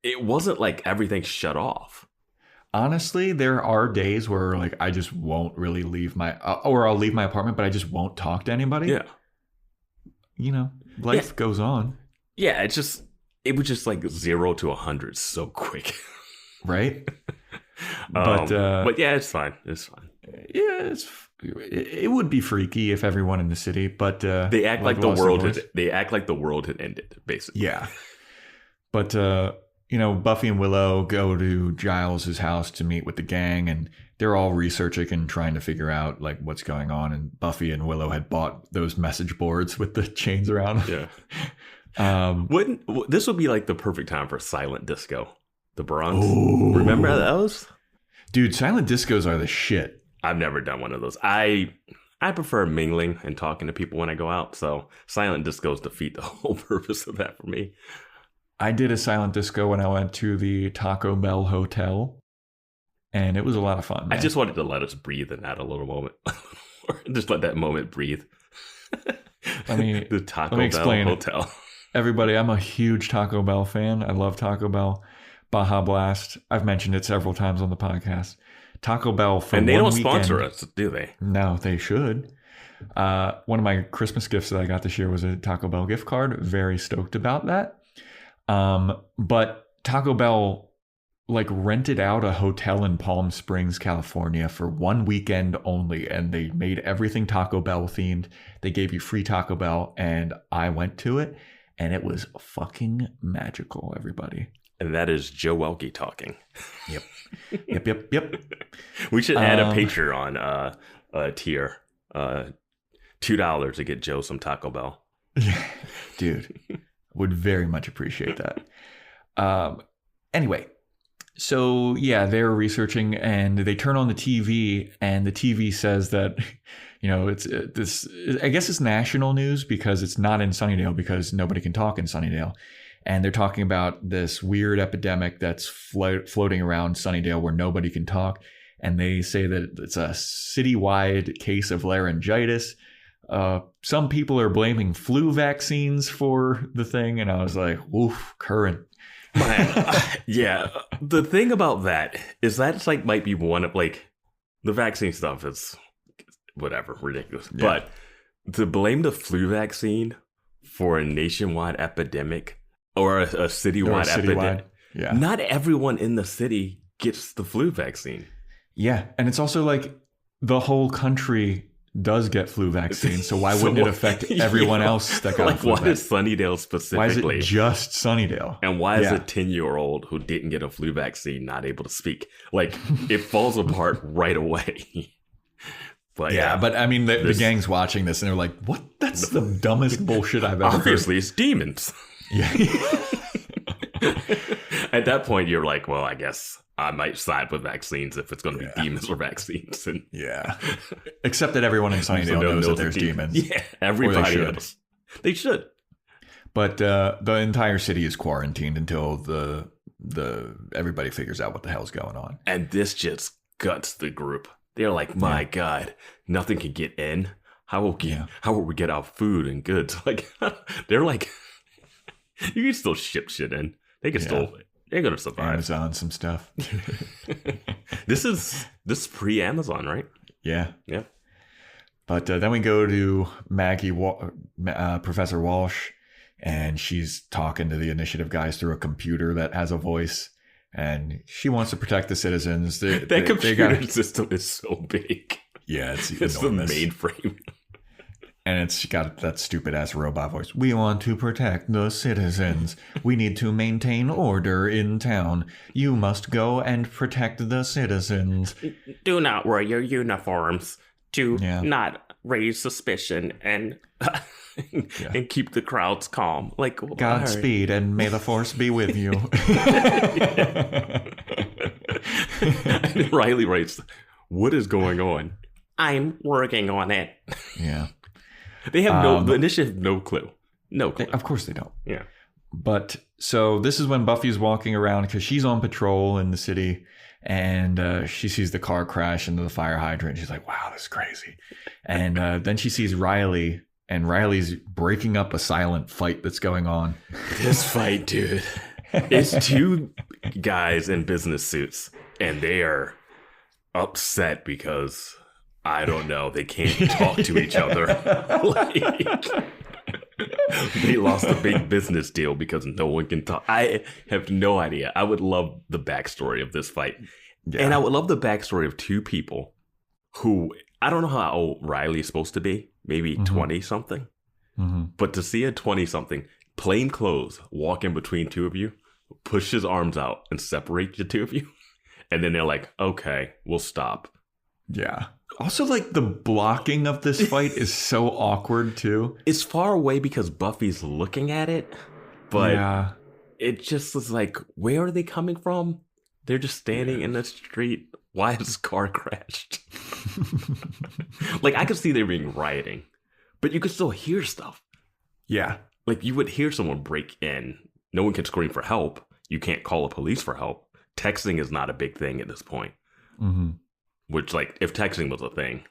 like everything shut off. Honestly, there are days where like I just won't really leave or I'll leave my apartment, but I just won't talk to anybody. Yeah. You know, life goes on. Yeah, it was just like 0 to 100 so quick. Right. But yeah, it's fine. It's fine. Yeah, it would be freaky if everyone in the city, but they act like the world had ended, basically. Yeah. But Buffy and Willow go to Giles's house to meet with the gang, and they're all researching and trying to figure out like what's going on. And Buffy and Willow had bought those message boards with the chains around. Yeah. This would be like the perfect time for silent disco. The Bronx. Ooh. Remember those? Dude, silent discos are the shit. I've never done one of those. I prefer mingling and talking to people when I go out, so silent discos defeat the whole purpose of that for me. I did a silent disco when I went to the Taco Bell Hotel, and it was a lot of fun, man. I just wanted to let us breathe in that a little moment. Just let that moment breathe. The Taco Bell Hotel. Everybody, I'm a huge Taco Bell fan. I love Taco Bell. Baja Blast. I've mentioned it several times on the podcast. Taco Bell for and they one don't weekend, sponsor us, do they? No, they should. One of my Christmas gifts that I got this year was a Taco Bell gift card. Very stoked about that. But Taco Bell like rented out a hotel in Palm Springs, California for one weekend only, and they made everything Taco Bell themed. They gave you free Taco Bell, and I went to it, and it was fucking magical, everybody. And that is Joe Welke talking. Yep. We should add a Patreon tier. $2 to get Joe some Taco Bell. Dude, would very much appreciate that. Anyway, So, yeah, they're researching and they turn on the TV and the TV says that, it's this, I guess it's national news because it's not in Sunnydale because nobody can talk in Sunnydale. And they're talking about this weird epidemic that's floating around Sunnydale where nobody can talk. And they say that it's a citywide case of laryngitis. Some people are blaming flu vaccines for the thing. And I was like, oof, current. Man, yeah. The thing about that is that's like might be one of like the vaccine stuff is whatever, ridiculous. Yeah. But to blame the flu vaccine for a nationwide epidemic or a citywide epidemic, yeah. Not everyone in the city gets the flu vaccine. Yeah. And it's also like the whole country does get flu vaccine, so why wouldn't it affect everyone else that got flu vaccine? Why is Sunnydale specifically? Why is it just Sunnydale? And why is a 10-year-old who didn't get a flu vaccine not able to speak? Like, it falls apart right away. But but I mean, the gang's watching this and they're like, what? That's the dumbest bullshit I've ever Obviously, heard. It's demons. Yeah. At that point, you're like, well, I guess I might side with vaccines if it's going to be demons or vaccines. And yeah. Except that everyone in Sunnydale knows that there's demons. Yeah, everybody knows. They should. But the entire city is quarantined until the everybody figures out what the hell's going on. And this just guts the group. They're like, my God, nothing can get in. How will we get our food and goods? Like, they're like, you can still ship shit in. They can still. They're gonna survive. Amazon some stuff. This is pre-Amazon, right? Yeah. Yeah. But then we go to Maggie, Professor Walsh, and she's talking to the initiative guys through a computer that has a voice, and she wants to protect the citizens. That computer system is so big. Yeah, it's enormous. The mainframe. And it's got that stupid ass robot voice. We want to protect the citizens. We need to maintain order in town. You must go and protect the citizens. Do not wear your uniforms to not raise suspicion and and keep the crowds calm. Like Godspeed and may the force be with you. And Riley writes, "What is going on? I'm working on it." Yeah. They have the initiative, no clue. No clue. Of course they don't. Yeah. But so this is when Buffy's walking around because she's on patrol in the city and she sees the car crash into the fire hydrant. She's like, wow, this is crazy. And then she sees Riley and Riley's breaking up a silent fight that's going on. This fight, dude. It's two guys in business suits and they are upset because... I don't know. They can't talk to each other. Like, they lost a big business deal because no one can talk. I have no idea. I would love the backstory of this fight. Yeah. And I would love the backstory of two people who, I don't know how old Riley is supposed to be. Maybe 20-something. Mm-hmm. But to see a 20-something, plain clothes, walk in between two of you, push his arms out and separate the two of you. And then they're like, okay, we'll stop. Yeah. Also, like, the blocking of this fight is so awkward, too. It's far away because Buffy's looking at it, but it just is like, where are they coming from? They're just standing in the street. Why has this car crashed? Like, I could see there being rioting, but you could still hear stuff. Yeah. Like, you would hear someone break in. No one can scream for help. You can't call the police for help. Texting is not a big thing at this point. Mm-hmm. Which, like, if texting was a thing,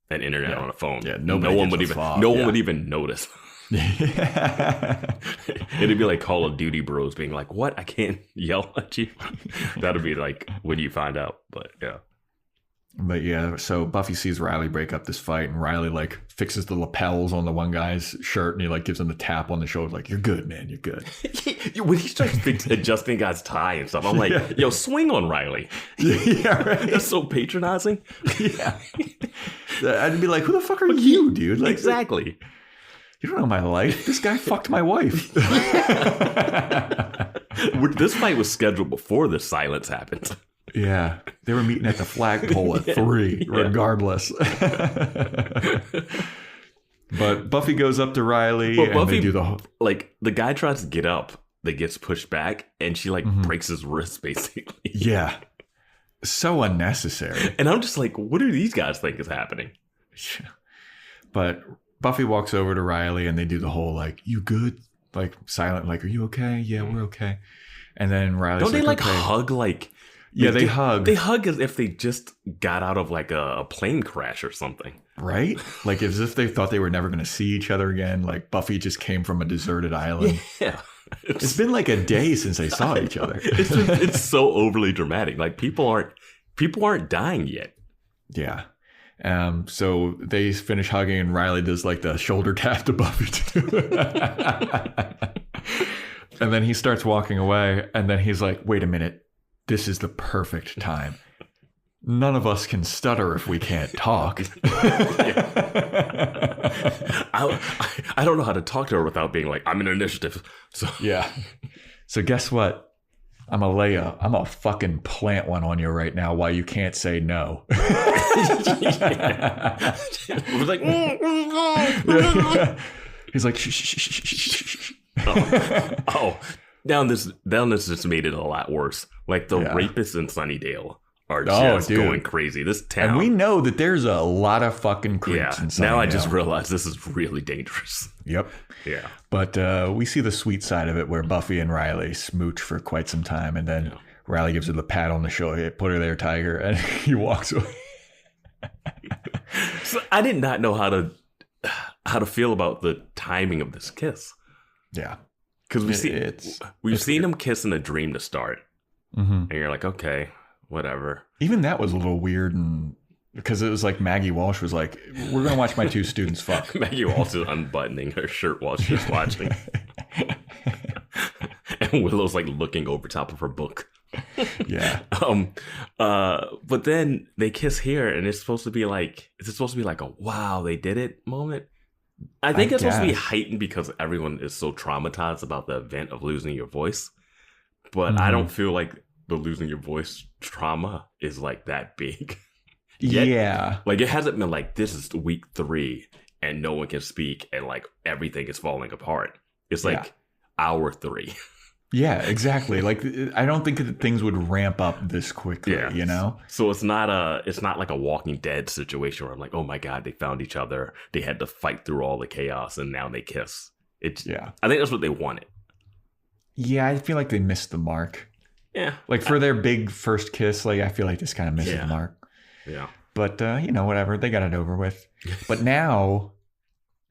and internet on a phone, no one would even notice. It'd be like Call of Duty bros being like, "What? I can't yell at you." That'd be like when you find out. But yeah. But yeah, so Buffy sees Riley break up this fight, and Riley like fixes the lapels on the one guy's shirt, and he like gives him the tap on the shoulder, like, "You're good, man, you're good." When he starts adjusting guy's tie and stuff, I'm like, "Yo, swing on Riley." Yeah, right. That's so patronizing. Yeah, I'd be like, "Who the fuck are you, dude?" Like, exactly. You don't know my life. This guy fucked my wife. This fight was scheduled before the silence happened. Yeah, they were meeting at the flagpole at 3, regardless. But Buffy goes up to Riley, and they do the like the guy tries to get up. that gets pushed back, and she like breaks his wrist basically. Yeah. So unnecessary. And I'm just like, what do these guys think is happening? But Buffy walks over to Riley and they do the whole like, you good? Like silent, like, are you okay? Yeah, we're okay. And then Riley's don't they like okay. hug like? Yeah, they hug. They hug as if they just got out of like a plane crash or something. Right? Like as if they thought they were never going to see each other again. Like Buffy just came from a deserted island. Yeah. It's been like a day since they saw each other. It's so overly dramatic. Like people aren't dying yet. Yeah. So they finish hugging and Riley does like the shoulder tap to Buffy too. And then he starts walking away and then he's like, wait a minute. This is the perfect time. None of us can stutter if we can't talk. I don't know how to talk to her without being like, I'm an initiative. So yeah. So guess what? I'm a fucking plant one on you right now while you can't say no. It was like, He's like, shh, shh, shh, shh, shh. oh, down this just made it a lot worse. Like the rapists in Sunnydale are just going crazy. This town. And we know that there's a lot of fucking creeps in Sunnydale. Now I just realized this is really dangerous. Yep. Yeah. But we see the sweet side of it where Buffy and Riley smooch for quite some time. And then Riley gives her the pat on the shoulder. Hey, put her there, Tiger. And he walks away. So I did not know how to feel about the timing of this kiss. Yeah. Because we've seen them kiss in a dream to start. Mm-hmm. And you're like, okay, whatever. Even that was a little weird, and because it was like Maggie Walsh was like, we're going to watch my two students fuck. Maggie Walsh is unbuttoning her shirt while she's watching. And Willow's like looking over top of her book. Yeah. But then they kiss here, and it's supposed to be like, is it supposed to be like a wow, they did it moment? I think it's supposed to be heightened because everyone is so traumatized about the event of losing your voice. But I don't feel like the losing your voice trauma is like that big. Yet, yeah. Like it hasn't been like this is week 3 and no one can speak and like everything is falling apart. It's like hour 3. Yeah, exactly. Like I don't think that things would ramp up this quickly, you know? So it's not like a Walking Dead situation where I'm like, oh my God, they found each other. They had to fight through all the chaos and now they kiss. I think that's what they wanted. Yeah, I feel like they missed the mark. Yeah. Like for their big first kiss, like I feel like this kind of misses the mark. Yeah. But whatever, they got it over with. But now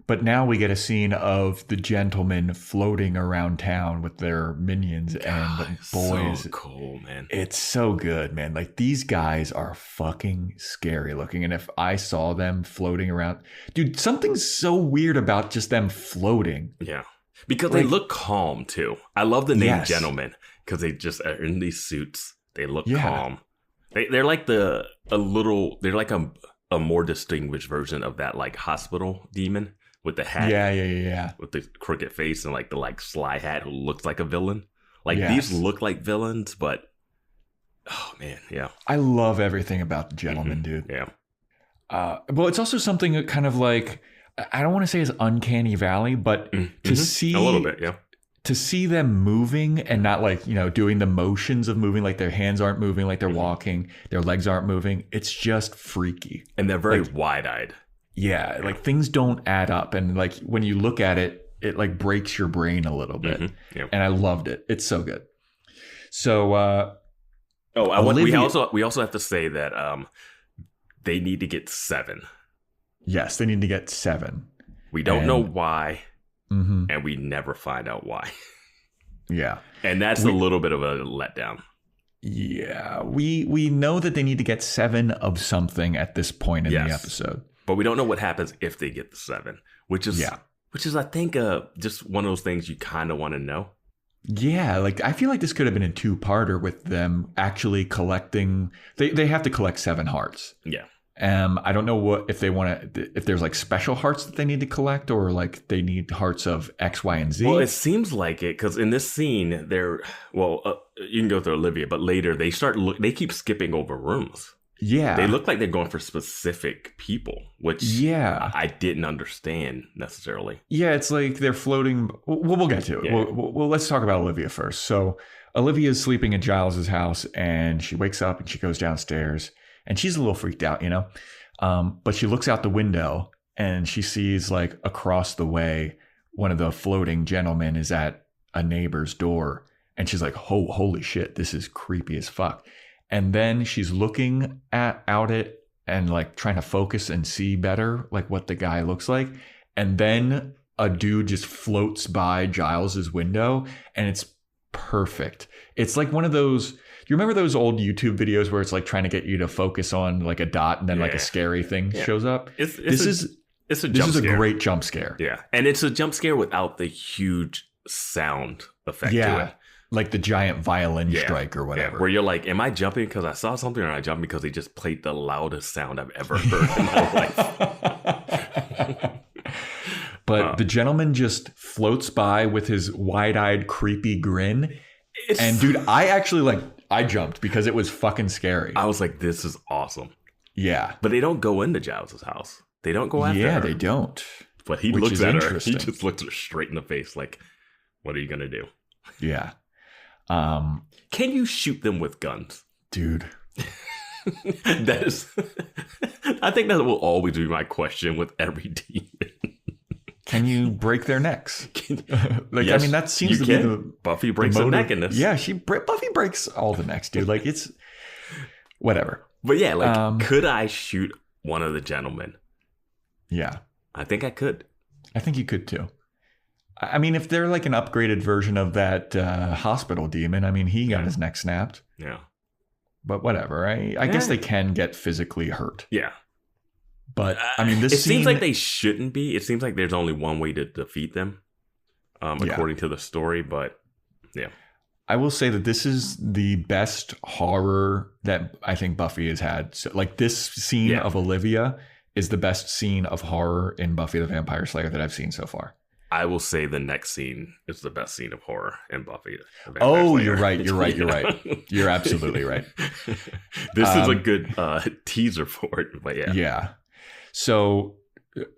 we get a scene of the gentlemen floating around town with their minions and the boys. So cool, man. It's so good, man. Like these guys are fucking scary looking. And if I saw them floating around, dude, something's so weird about just them floating. Yeah. Because they look calm too. I love the name gentlemen because they just are in these suits. They look calm. They're like they're like a more distinguished version of that like hospital demon with the hat. Yeah. With the crooked face and like the like sly hat who looks like a villain. Like these look like villains, but oh man, yeah. I love everything about the gentleman, dude. Yeah. Well, it's also something that kind of like, I don't want to say it's uncanny valley, but to see a little bit, to see them moving and not like, doing the motions of moving, like their hands aren't moving, like they're walking, their legs aren't moving. It's just freaky. And they're very wide-eyed. Yeah. Like things don't add up. And like when you look at it, it like breaks your brain a little bit. Mm-hmm. Yep. And I loved it. It's so good. So, we also have to say that they need to get 7. Yes, they need to get 7. We don't know why, and we never find out why. Yeah. And that's a little bit of a letdown. Yeah. We know that they need to get 7 of something at this point in the episode. But we don't know what happens if they get the 7, which is I think just one of those things you kind of want to know. Yeah, like I feel like this could have been a 2-parter with them actually collecting. They have to collect 7 hearts. Yeah. I don't know if there's like special hearts that they need to collect or like they need hearts of X, Y, and Z. Well, it seems like it because in this scene, you can go through Olivia, but later they keep skipping over rooms. Yeah. They look like they're going for specific people, which I didn't understand necessarily. Yeah, it's like they're floating. We'll get to it. Yeah. Well, let's talk about Olivia first. So Olivia's sleeping at Giles's house, and she wakes up and she goes downstairs, and she's a little freaked out, you know? But she looks out the window and she sees like across the way, one of the floating gentlemen is at a neighbor's door. And she's like, holy shit, this is creepy as fuck. And then she's looking out it and like trying to focus and see better, like what the guy looks like. And then a dude just floats by Giles's window, and it's perfect. It's like one of those, you remember those old YouTube videos where it's like trying to get you to focus on like a dot and then like a scary thing shows up? This is a great jump scare. Yeah. And it's a jump scare without the huge sound effect to it. Like the giant violin strike or whatever. Yeah, where you're like, am I jumping because I saw something, or am I jumping because he just played the loudest sound I've ever heard in my life? But the gentleman just floats by with his wide-eyed, creepy grin. And dude, I jumped because it was fucking scary. I was like, this is awesome. Yeah. But they don't go into Giles' house. They don't go after her. Yeah, they don't. But he looks at her. He just looks her straight in the face like, what are you going to do? Yeah. Can you shoot them with guns? Dude. That is, I think that will always be my question with every demon. Can you break their necks? Like, yes, I mean, that seems to be the Buffy breaks a neck in this. Yeah, Buffy breaks all the necks, dude. Like, it's whatever. But yeah, like, could I shoot one of the gentlemen? Yeah. I think I could. I think you could too. I mean, if they're like an upgraded version of that hospital demon, I mean, he got his neck snapped. Yeah. But whatever. I guess they can get physically hurt. Yeah. But I mean, this seems like they shouldn't be. It seems like there's only one way to defeat them, according to the story. But yeah. I will say that this is the best horror that I think Buffy has had. So, like, this scene of Olivia is the best scene of horror in Buffy the Vampire Slayer that I've seen so far. I will say the next scene is the best scene of horror in Buffy. Oh, you're right. You're absolutely right. This is a good teaser for it, but yeah. Yeah. So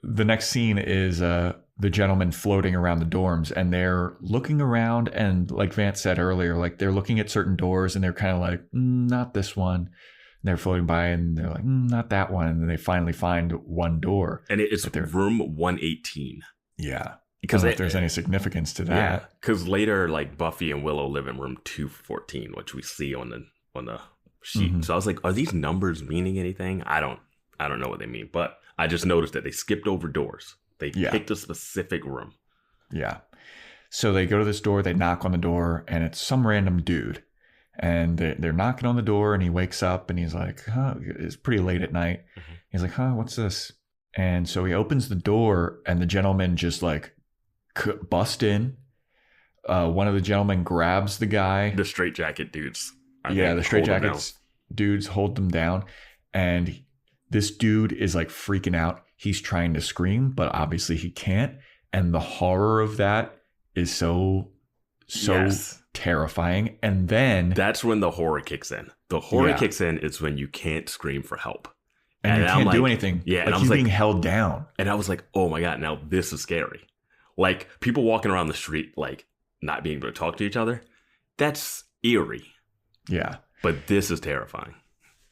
the next scene is the gentleman floating around the dorms, and they're looking around, and like Vance said earlier, like they're looking at certain doors and they're kind of like, not this one. And they're floating by and they're like, not that one. And then they finally find one door. And it's room 118. Yeah. Because if there's any significance to that. Yeah, because later, like, Buffy and Willow live in room 214, which we see on the sheet. Mm-hmm. So I was like, are these numbers meaning anything? I don't know what they mean, but I just noticed that they skipped over doors. They picked a specific room. Yeah. So they go to this door, they knock on the door, and it's some random dude. And they're knocking on the door, and he wakes up, and he's like, it's pretty late at night. Mm-hmm. He's like, what's this? And so he opens the door, and the gentleman just like bust in. One of the gentlemen grabs the guy. The straitjacket dudes. The straitjacket dudes hold them down. And this dude is like freaking out. He's trying to scream, but obviously he can't. And the horror of that is so terrifying. And then that's when the horror kicks in. The horror kicks in is when you can't scream for help. And you can't do anything. Yeah. Like, he's being held down. And I was like, oh my God, now this is scary. Like, people walking around the street, like, not being able to talk to each other. That's eerie. Yeah. But this is terrifying.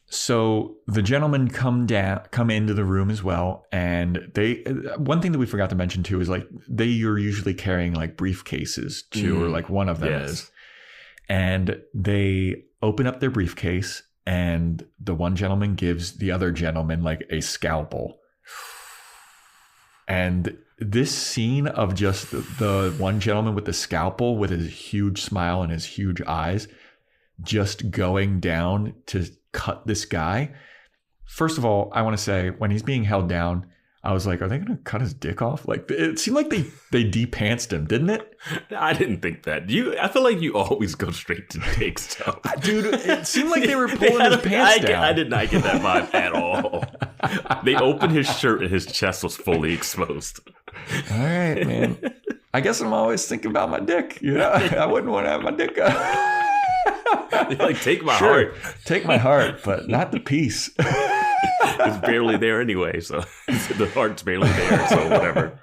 So the gentlemen come into the room as well. And one thing that we forgot to mention too is like, you're usually carrying like briefcases too, or like one of them is. And they open up their briefcase, and the one gentleman gives the other gentleman like a scalpel. And this scene of just the one gentleman with the scalpel with his huge smile and his huge eyes just going down to cut this guy. First of all, I want to say, when he's being held down, I was like, are they going to cut his dick off? Like, it seemed like they de-pantsed him, didn't it? I didn't think that. I feel like you always go straight to dick stuff. Dude, it seemed like they were pulling his pants down. I did not get that vibe at all. They opened his shirt and his chest was fully exposed. All right, man. I guess I'm always thinking about my dick. I wouldn't want to have my dick out. Like, take my heart. Take my heart, but not the piece. It's barely there anyway, so the heart's barely there, so whatever.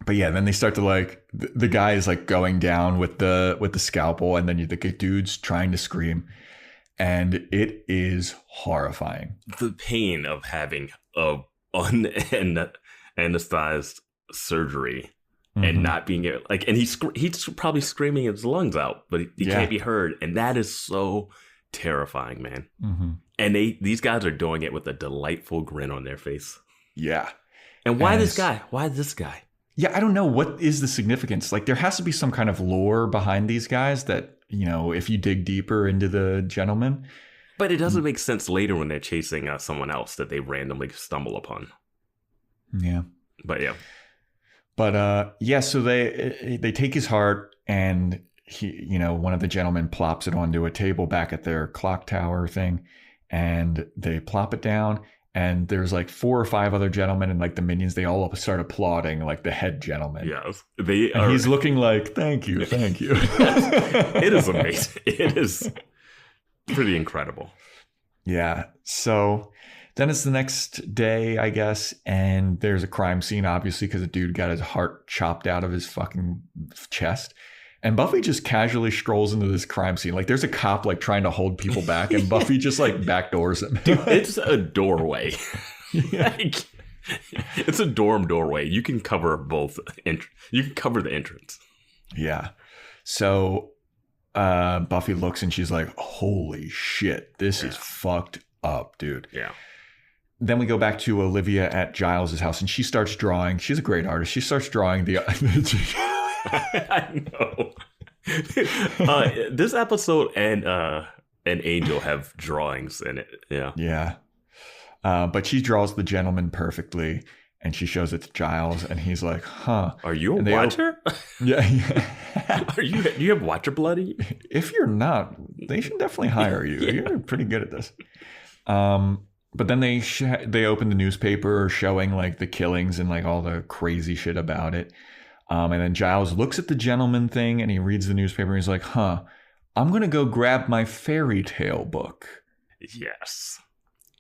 But yeah, then they start to like the guy is like going down with the scalpel, and then the dude's trying to scream, and it is horrifying. The pain of having a unanesthetized surgery and not being able, like, and he's probably screaming his lungs out, but he can't be heard, and that is so terrifying, man. And these guys are doing it with a delightful grin on their face. Yeah. And why this guy? Why this guy? Yeah, I don't know. What is the significance? Like, there has to be some kind of lore behind these guys that, you know, if you dig deeper into the gentleman. But it doesn't make sense later when they're chasing someone else that they randomly stumble upon. Yeah. But yeah. But yeah, so they take his heart, and he, you know, one of the gentlemen plops it onto a table back at their clock tower thing, and they plop it down. And there's like 4 or 5 other gentlemen, and like the minions, they all start applauding like the head gentleman. Yes. And he's looking like, thank you. It is amazing. It is pretty incredible. Yeah. So then it's the next day, I guess, and there's a crime scene, obviously, because a dude got his heart chopped out of his fucking chest. And Buffy just casually strolls into this crime scene. Like, there's a cop, like, trying to hold people back, and Buffy just, like, backdoors him. Dude, it's a doorway. Like, it's a dorm doorway. You can cover both. You can cover the entrance. Yeah. So Buffy looks, and she's like, holy shit, this is fucked up, dude. Yeah. Then we go back to Olivia at Giles' house, and she starts drawing. She's a great artist. She starts drawing the... I know. This episode and Angel have drawings in it. Yeah. Yeah. But she draws the gentleman perfectly, and she shows it to Giles, and he's like, huh. Are you a watcher? Yeah. Do you have watcher bloody? If you're not, they should definitely hire you. Yeah. You're pretty good at this. But then they open the newspaper showing like the killings and like all the crazy shit about it. And then Giles looks at the gentleman thing, and he reads the newspaper, and he's like, huh, I'm going to go grab my fairy tale book. Yes.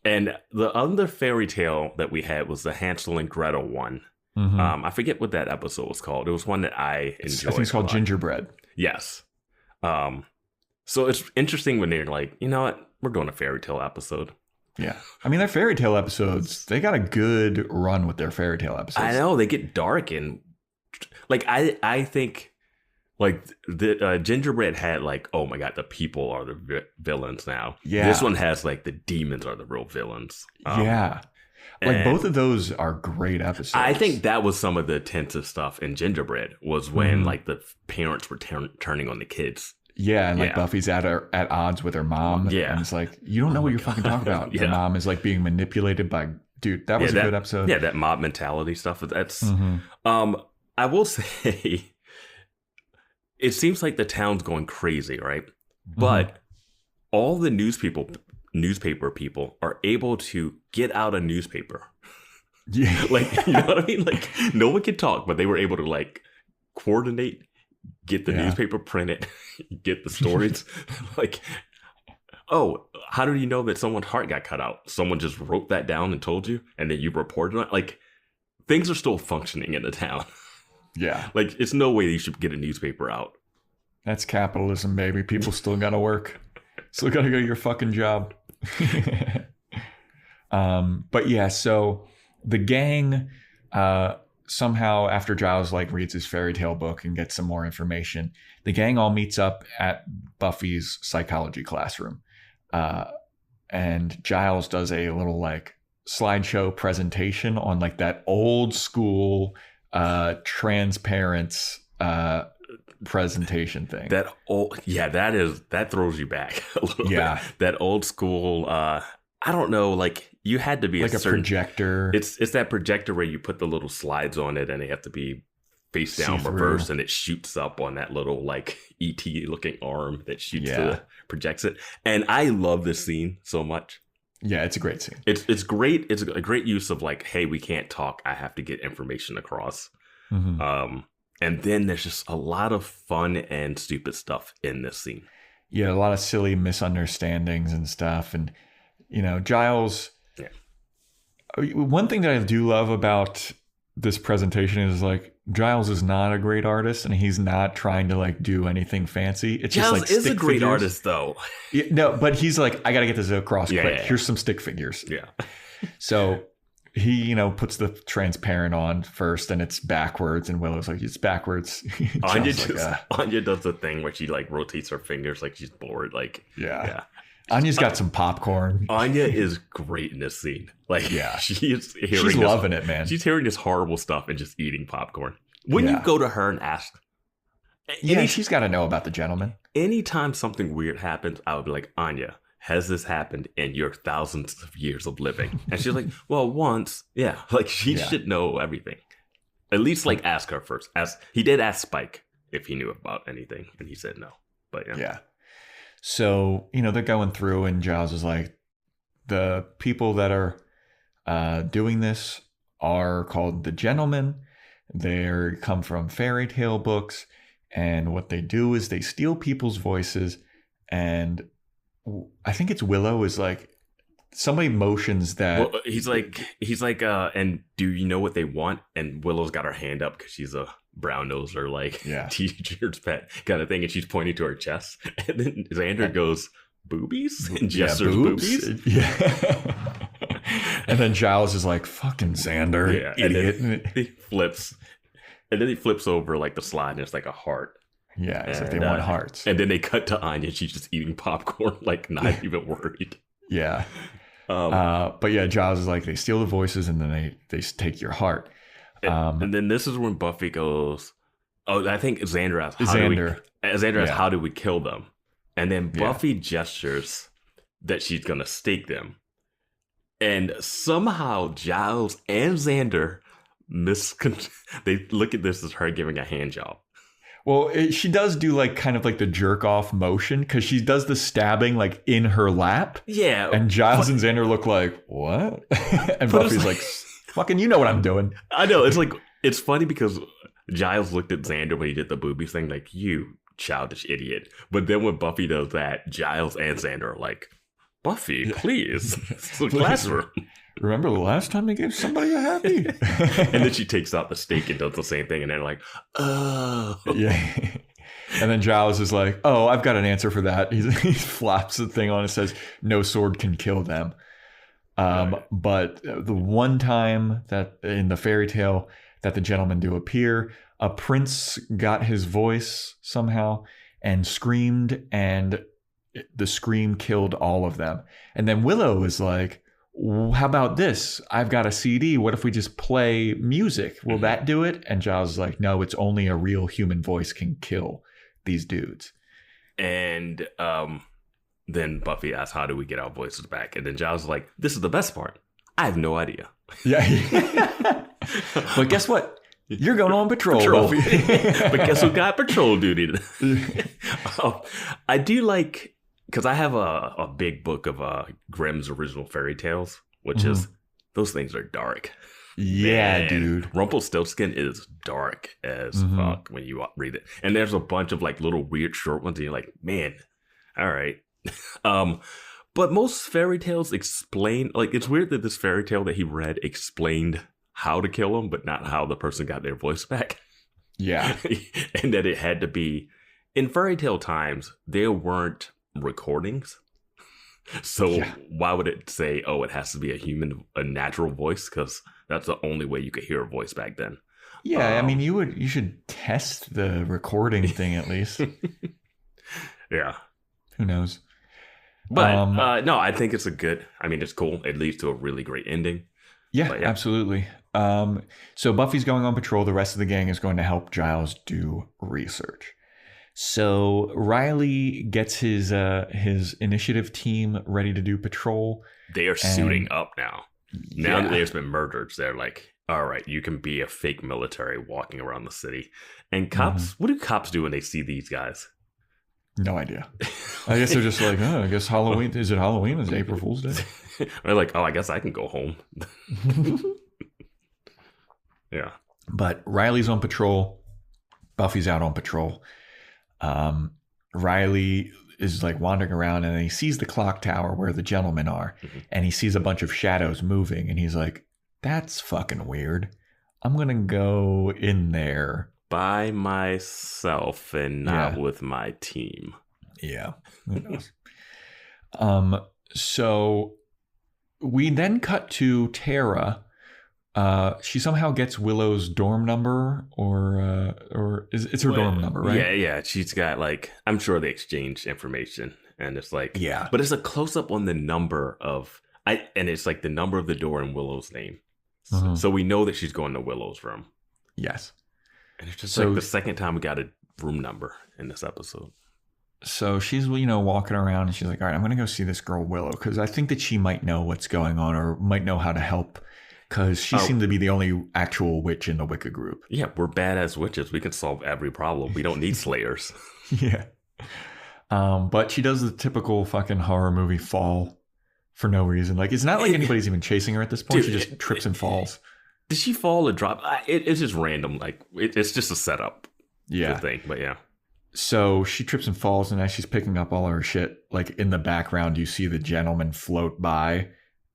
And the other fairy tale that we had was the Hansel and Gretel one. I forget what that episode was called. It was one that I enjoyed. I think it's called Gingerbread. Yes. So it's interesting when they're like, you know what? We're doing a fairy tale episode. Yeah. I mean, their fairy tale episodes, they got a good run with their fairy tale episodes. I know. They get dark, and like, I think like the Gingerbread had like, oh my God, the people are the villains now. Yeah. This one has like the demons are the real villains. Yeah. Like, both of those are great episodes. I think that was some of the tensive stuff in Gingerbread was when like the parents were turning on the kids. Yeah, and like Buffy's at odds with her mom. Yeah. And it's like, you don't know what you're fucking talking about. Your mom is like being manipulated by, dude, that was a good episode. Yeah, that mob mentality stuff. That's I will say, it seems like the town's going crazy, right? But all the newspaper people are able to get out a newspaper. Yeah. Like, you know what I mean? Like, no one can talk, but they were able to like coordinate, get the newspaper printed, get the stories. Like, oh, how did you know that someone's heart got cut out? Someone just wrote that down and told you, and then you reported on it. Like, things are still functioning in the town. Yeah. Like, it's no way you should get a newspaper out. That's capitalism, baby. People still gotta work. Still gotta go to your fucking job. But yeah, so the gang somehow, after Giles like reads his fairy tale book and gets some more information, the gang all meets up at Buffy's psychology classroom. And Giles does a little like slideshow presentation on like that old school transparent presentation thing. That throws you back a little bit. That old school, I don't know, like you had to be like a projector. It's that projector where you put the little slides on it and they have to be face down, reverse, and it shoots up on that little like ET looking arm that shoots projects it. And I love this scene so much. Yeah, it's a great scene. It's great. It's a great use of like, hey, we can't talk. I have to get information across. And then there's just a lot of fun and stupid stuff in this scene. Yeah, a lot of silly misunderstandings and stuff. And, Giles... Yeah. One thing that I do love about this presentation is, like, Giles is not a great artist, and he's not trying to, like, do anything fancy. It's Giles just, like, is a great artist, though. Yeah, no, but he's like, I got to get this across quick. Yeah. Here's some stick figures. Yeah. So... he, puts the transparent on first, and it's backwards, and Willow's like, it's backwards. Anya does the thing where she, like, rotates her fingers like she's bored. Like, yeah. Anya's got some popcorn. Anya is great in this scene. Like, yeah. she's loving it, man. She's hearing this horrible stuff and just eating popcorn. When you go to her and ask... she's got to know about the gentleman. Anytime something weird happens, I would be like, Anya... has this happened in your thousands of years of living? And she's like, well, once. Yeah. Like, she should know everything. At least, like, ask her first. He did ask Spike if he knew about anything, and he said no. But yeah. So, they're going through, and Giles is like, the people that are doing this are called the gentlemen. They come from fairy tale books, and what they do is they steal people's voices, and I think it's Willow is like, somebody motions that. Well, he's like, and do you know what they want? And Willow's got her hand up because she's a brown noser, like, teacher's pet kind of thing. And she's pointing to her chest. And then Xander goes, boobies? And gestures boobies? Yeah. And then Giles is like, fucking Xander, idiot. And then he flips. And then he flips over, like, the slide, and it's like a heart. Yeah, as if they want hearts. And then they cut to Anya. She's just eating popcorn, like, not even worried. Yeah. But yeah, Giles is like, they steal the voices, and then they take your heart. And then this is when Buffy goes, I think Xander asks, how do we kill them? And then Buffy gestures that she's going to stake them. And somehow Giles and Xander they look at this as her giving a hand job. Well, she does do, like, kind of like the jerk off motion, because she does the stabbing, like, in her lap. Yeah. And Giles and Xander look like, what? And Buffy's like, fucking, you know what I'm doing. I know. It's like, it's funny because Giles looked at Xander when he did the boobies thing, like, you childish idiot. But then when Buffy does that, Giles and Xander are like, Buffy, please. It's a classroom. Remember the last time they gave somebody a happy? And then she takes out the steak and does the same thing. And they're like, oh. Yeah. And then Giles is like, oh, I've got an answer for that. He flaps the thing on and says, no sword can kill them. Right. But the one time that in the fairy tale that the gentlemen do appear, a prince got his voice somehow and screamed, and the scream killed all of them. And then Willow is like, how about this? I've got a CD. What if we just play music? Will that do it? And Giles is like, no, it's only a real human voice can kill these dudes. And then Buffy asks, how do we get our voices back? And then Giles is like, this is the best part. I have no idea. Yeah. But guess what? You're going on patrol. Buffy. But guess who got patrol duty? I do like... Because I have a big book of Grimm's original fairy tales, which is, those things are dark. Yeah, Man, dude. Rumpelstiltskin is dark as fuck when you read it. And there's a bunch of, like, little weird short ones, and you're like, man, all right. But most fairy tales explain, like, it's weird that this fairy tale that he read explained how to kill him, but not how the person got their voice back. Yeah. And that it had to be, in fairy tale times, there weren't recordings, so why would it say, oh, it has to be a natural voice? Because that's the only way you could hear a voice back then. I mean, you should test the recording thing at least. Yeah, who knows? But no, I think it's it's cool. It leads to a really great ending. Yeah, absolutely. So Buffy's going on patrol. The rest of the gang is going to help Giles do research. So Riley gets his initiative team ready to do patrol. They are suiting up now. Now that there's been murders, they're like, all right, you can be a fake military walking around the city. And cops, what do cops do when they see these guys? No idea. I guess they're just like, oh, I guess Halloween. Is it Halloween? Is it April Fool's Day? They're like, oh, I guess I can go home. Yeah. But Riley's on patrol. Buffy's out on patrol. Riley is like wandering around and he sees the clock tower where the gentlemen are. And he sees a bunch of shadows moving. And he's like, that's fucking weird. I'm going to go in there. By myself and not with my team. Yeah. Who knows? So we then cut to Tara. She somehow gets Willow's dorm number, or it's her dorm number, right? Yeah. She's got like, I'm sure they exchange information, and it's like, yeah. But it's a close up on the number of, and it's like the number of the door in Willow's name, so we know that she's going to Willow's room. Yes. And it's just like the second time we got a room number in this episode. So she's, walking around and she's like, all right, I'm going to go see this girl Willow because I think that she might know what's going on or might know how to help because she seemed to be the only actual witch in the Wicca group. Yeah, we're badass witches. We can solve every problem. We don't need slayers. Yeah. But she does the typical fucking horror movie fall for no reason. Like, it's not like anybody's even chasing her at this point. Dude, she just trips and falls. Did she fall or drop? It's just random. Like, it's just a setup. Yeah. Thing, but yeah. So she trips and falls, and as she's picking up all her shit, like in the background, you see the gentlemen float by,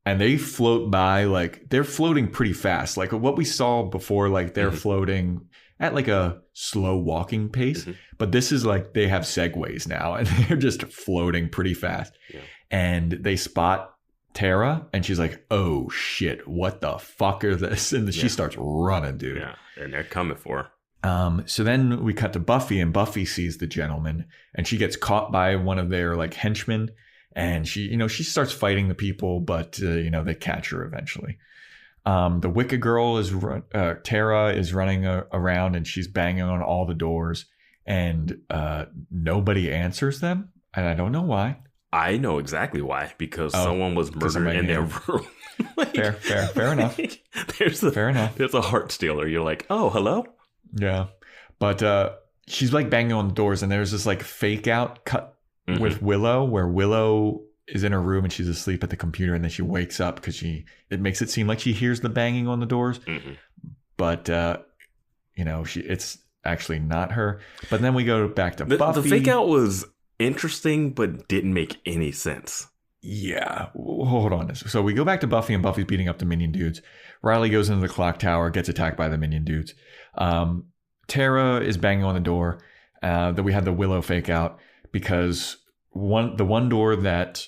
and they float by like they're floating pretty fast. Like what we saw before, like they're floating at like a slow walking pace, but this is like they have segways now, and they're just floating pretty fast. Yeah. And they spot Tara, and she's like, "Oh shit, what the fuck are this?" And she starts running, dude. Yeah, and they're coming for her. So then we cut to Buffy, and Buffy sees the gentleman, and she gets caught by one of their like henchmen, and she starts fighting the people, but they catch her eventually. The Wicca girl Tara is running around, and she's banging on all the doors, and nobody answers them, and I don't know why. I know exactly why, because someone was murdered in their room. Like, fair enough. Fair enough. There's a heart stealer. You're like, oh, hello. Yeah, but she's like banging on the doors, and there's this like fake out cut with Willow, where Willow is in her room and she's asleep at the computer, and then she wakes up because it makes it seem like she hears the banging on the doors, but it's actually not her. But then we go back to Buffy. The fake out was interesting, but didn't make any sense. Yeah, hold on. So we go back to Buffy, and Buffy's beating up the minion dudes. Riley goes into the clock tower, gets attacked by the minion dudes. Tara is banging on the door. That we had the Willow fake out because the one door that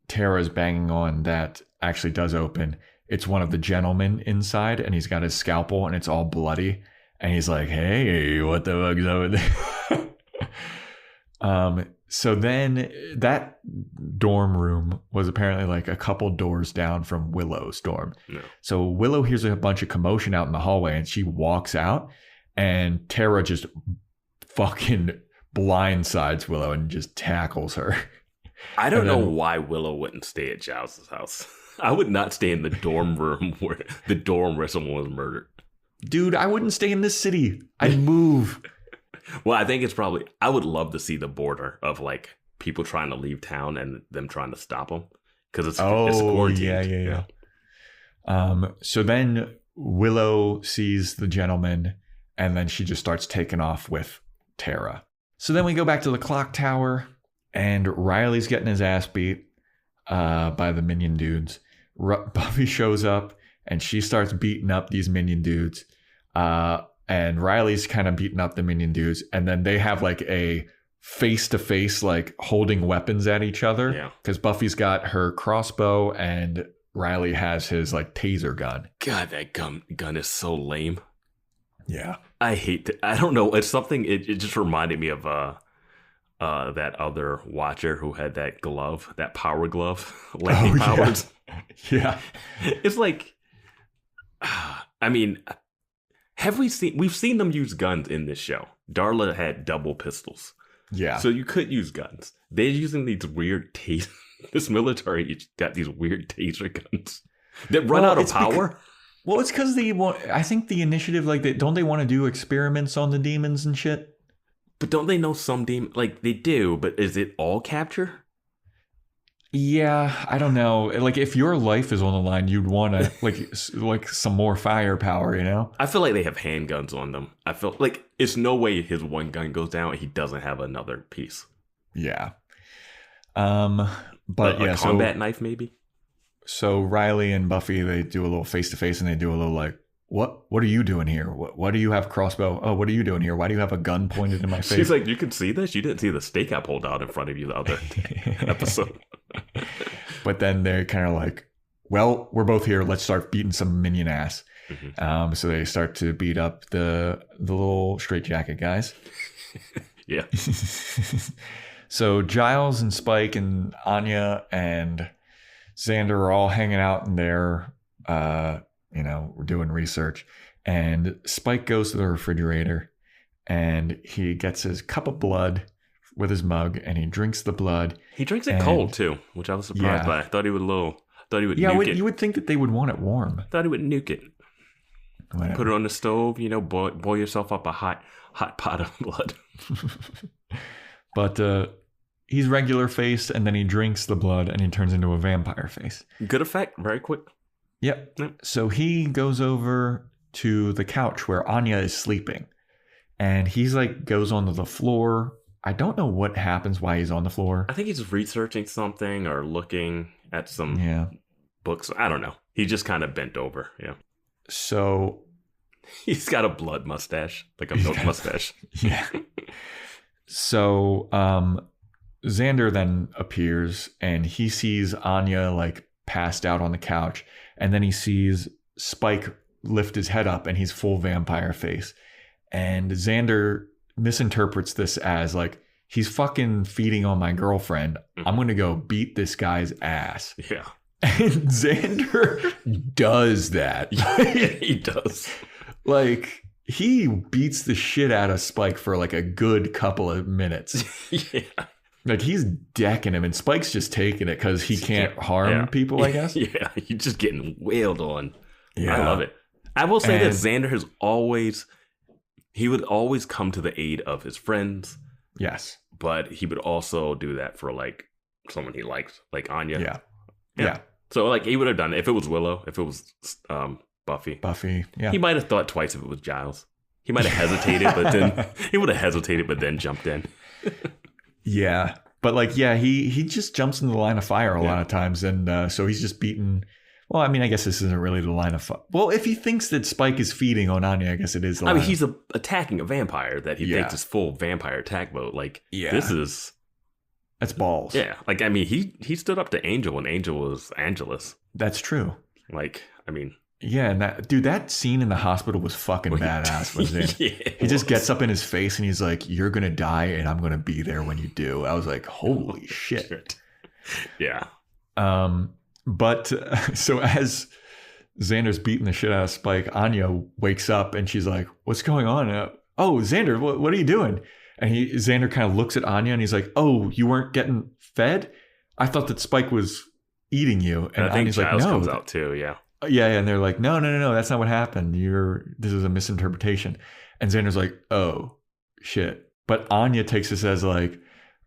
Tara is banging on that actually does open. It's one of the gentlemen inside, and he's got his scalpel, and it's all bloody. And he's like, "Hey, what the fuck's over there?" So then that dorm room was apparently like a couple doors down from Willow's dorm. No. So Willow hears a bunch of commotion out in the hallway, and she walks out, and Tara just fucking blindsides Willow and just tackles her. I don't know why Willow wouldn't stay at Giles' house. I would not stay in the dorm room where someone was murdered. Dude, I wouldn't stay in this city. I'd move. Well, I think it's probably, I would love to see the border of like people trying to leave town and them trying to stop them. Because it's quarantined. Yeah. So then Willow sees the gentleman, and then she just starts taking off with Tara. So then we go back to the clock tower, and Riley's getting his ass beat by the minion dudes. Buffy shows up, and she starts beating up these minion dudes. And Riley's kind of beating up the minion dudes, and then they have like a face-to-face, like holding weapons at each other. Yeah. Because Buffy's got her crossbow, and Riley has his like taser gun. God, that gun is so lame. Yeah, I hate that. I don't know. It's something. It just reminded me of that other Watcher who had that glove, that power glove, lightning powers. Yeah. It's like, I mean. We've seen them use guns in this show. Darla had double pistols. Yeah. So you could use guns. They're using these weird this military got these weird taser guns that run out of power. It's because I think the initiative, like, don't they want to do experiments on the demons and shit? But don't they know some demon, like they do, but is it all capture? Yeah, I don't know. Like, if your life is on the line, you'd want to like some more firepower, you know? I feel like they have handguns on them. I feel like it's no way his one gun goes down and he doesn't have another piece. Yeah. But yeah, a combat knife maybe. So Riley and Buffy, they do a little face to face, and they do a little like, What are you doing here? What do you have crossbow? Oh, what are you doing here? Why do you have a gun pointed in my face? She's like, you can see this? You didn't see the stake I pulled out in front of you the other episode. But then they're kind of like, well, we're both here. Let's start beating some minion ass. Mm-hmm. So they start to beat up the little straitjacket guys. Yeah. So Giles and Spike and Anya and Xander are all hanging out in there. We're doing research. And Spike goes to the refrigerator and he gets his cup of blood with his mug and he drinks the blood. He drinks it cold too, which I was surprised by. I thought he would nuke it. You would think that they would want it warm. I thought he would nuke it. Whatever. Put it on the stove, boil yourself up a hot pot of blood. But he's regular faced and then he drinks the blood and he turns into a vampire face. Good effect, very quick. Yep. So he goes over to the couch where Anya is sleeping and he's like goes onto the floor. I don't know what happens, why he's on the floor. I think he's researching something or looking at some books. I don't know. He just kind of bent over. Yeah. So he's got a blood mustache, like a milk mustache. Yeah. So Xander then appears and he sees Anya like passed out on the couch. And then he sees Spike lift his head up and he's full vampire face. And Xander misinterprets this as like, he's fucking feeding on my girlfriend. I'm going to go beat this guy's ass. Yeah. And Xander does that. He does. Like, he beats the shit out of Spike for like a good couple of minutes. Yeah. Like, he's decking him, and Spike's just taking it because he can't harm people, I guess. Yeah, he's just getting wailed on. Yeah. I love it. I will say that Xander he would always come to the aid of his friends. Yes. But he would also do that for, like, someone he likes, like Anya. Yeah. So, like, he would have done it. If it was Willow, if it was Buffy, yeah. He might have thought twice if it was Giles. He might have hesitated, but then jumped in. Yeah, but like, yeah, he just jumps into the line of fire a lot of times. And so he's just beaten. Well, I mean, I guess this isn't really the line of fire. Well, if he thinks that Spike is feeding on Anya, I guess it is. He's attacking a vampire that he thinks is full vampire attack mode. Like, that's balls. Yeah. Like, I mean, he stood up to Angel when Angel was Angelus. That's true. Like, I mean. Yeah, and that scene in the hospital was fucking badass, wasn't it? He just gets up in his face and he's like, "You're gonna die, and I'm gonna be there when you do." I was like, "Holy shit!" Yeah. But so as Xander's beating the shit out of Spike, Anya wakes up and she's like, "What's going on?" Oh, Xander, what are you doing? And Xander kind of looks at Anya and he's like, "Oh, you weren't getting fed? I thought that Spike was eating you." And I think Anya's Giles like, "No." Comes out too, yeah. Yeah, and they're like, no, that's not what happened. This is a misinterpretation. And Xander's like, oh, shit. But Anya takes this as like,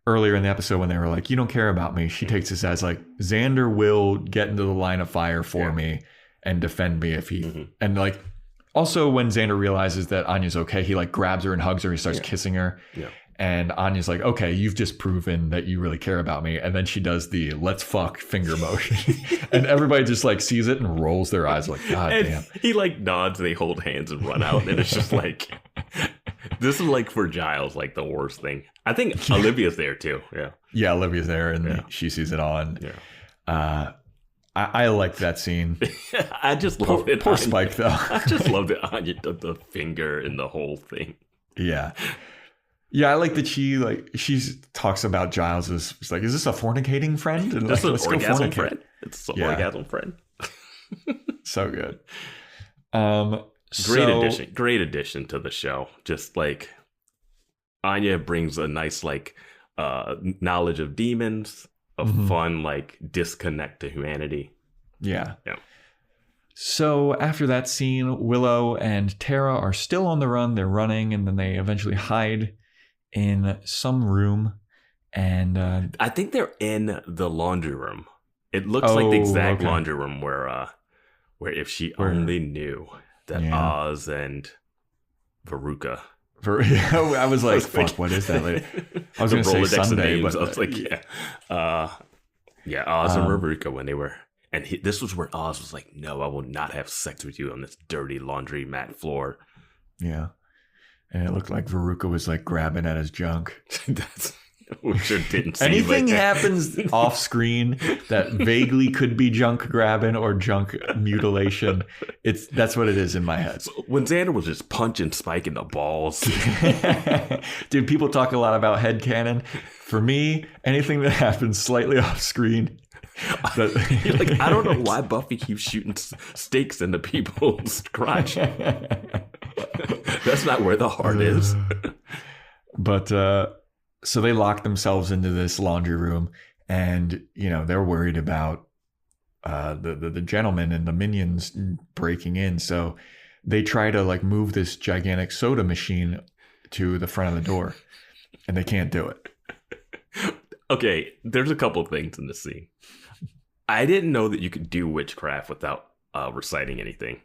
earlier in the episode when they were like, you don't care about me. She takes this as like, Xander will get into the line of fire for me and defend me if he, and like, also when Xander realizes that Anya's okay, he like grabs her and hugs her. He starts kissing her. Yeah. And Anya's like, okay, you've just proven that you really care about me. And then she does the let's fuck finger motion. And everybody just like sees it and rolls their eyes like, God damn. He like nods and they hold hands and run out. And it's just like, this is like for Giles, like the worst thing. I think Olivia's there too. Yeah. Yeah, Olivia's there and she sees it all. And I like that scene. I just love it. Poor Spike though. I just love that Anya did the finger and the whole thing. Yeah. Yeah, I like that she talks about Giles as like, is this a fornicating friend? And this like, is an orgasm friend. It's an orgasm friend. So good. Great addition to the show. Just like Anya brings a nice like knowledge of demons, a fun like disconnect to humanity. Yeah. So after that scene, Willow and Tara are still on the run. They're running and then they eventually hide in some room. And I think they're in the laundry room. It looks like the exact laundry room where if she only knew that Oz and Veruca. I was like, fuck, what is that? I was going to say Sunday, but I was like, Oz and Veruca when they were, and this was where Oz was like, no, I will not have sex with you on this dirty laundry mat floor. Yeah. And it looked like Veruca was like grabbing at his junk. We sure didn't see anything happens off screen that vaguely could be junk grabbing or junk mutilation. That's what it is in my head. So when Xander was just punching Spike in the balls. Dude, people talk a lot about headcanon. For me, anything that happens slightly off screen. You're like, I don't know why Buffy keeps shooting stakes into people's crotch. That's not where the heart is. But so they lock themselves into this laundry room, and they're worried about the gentleman and the minions breaking in. So they try to like move this gigantic soda machine to the front of the door, and they can't do it. Okay, there's a couple things in this scene. I didn't know that you could do witchcraft without reciting anything.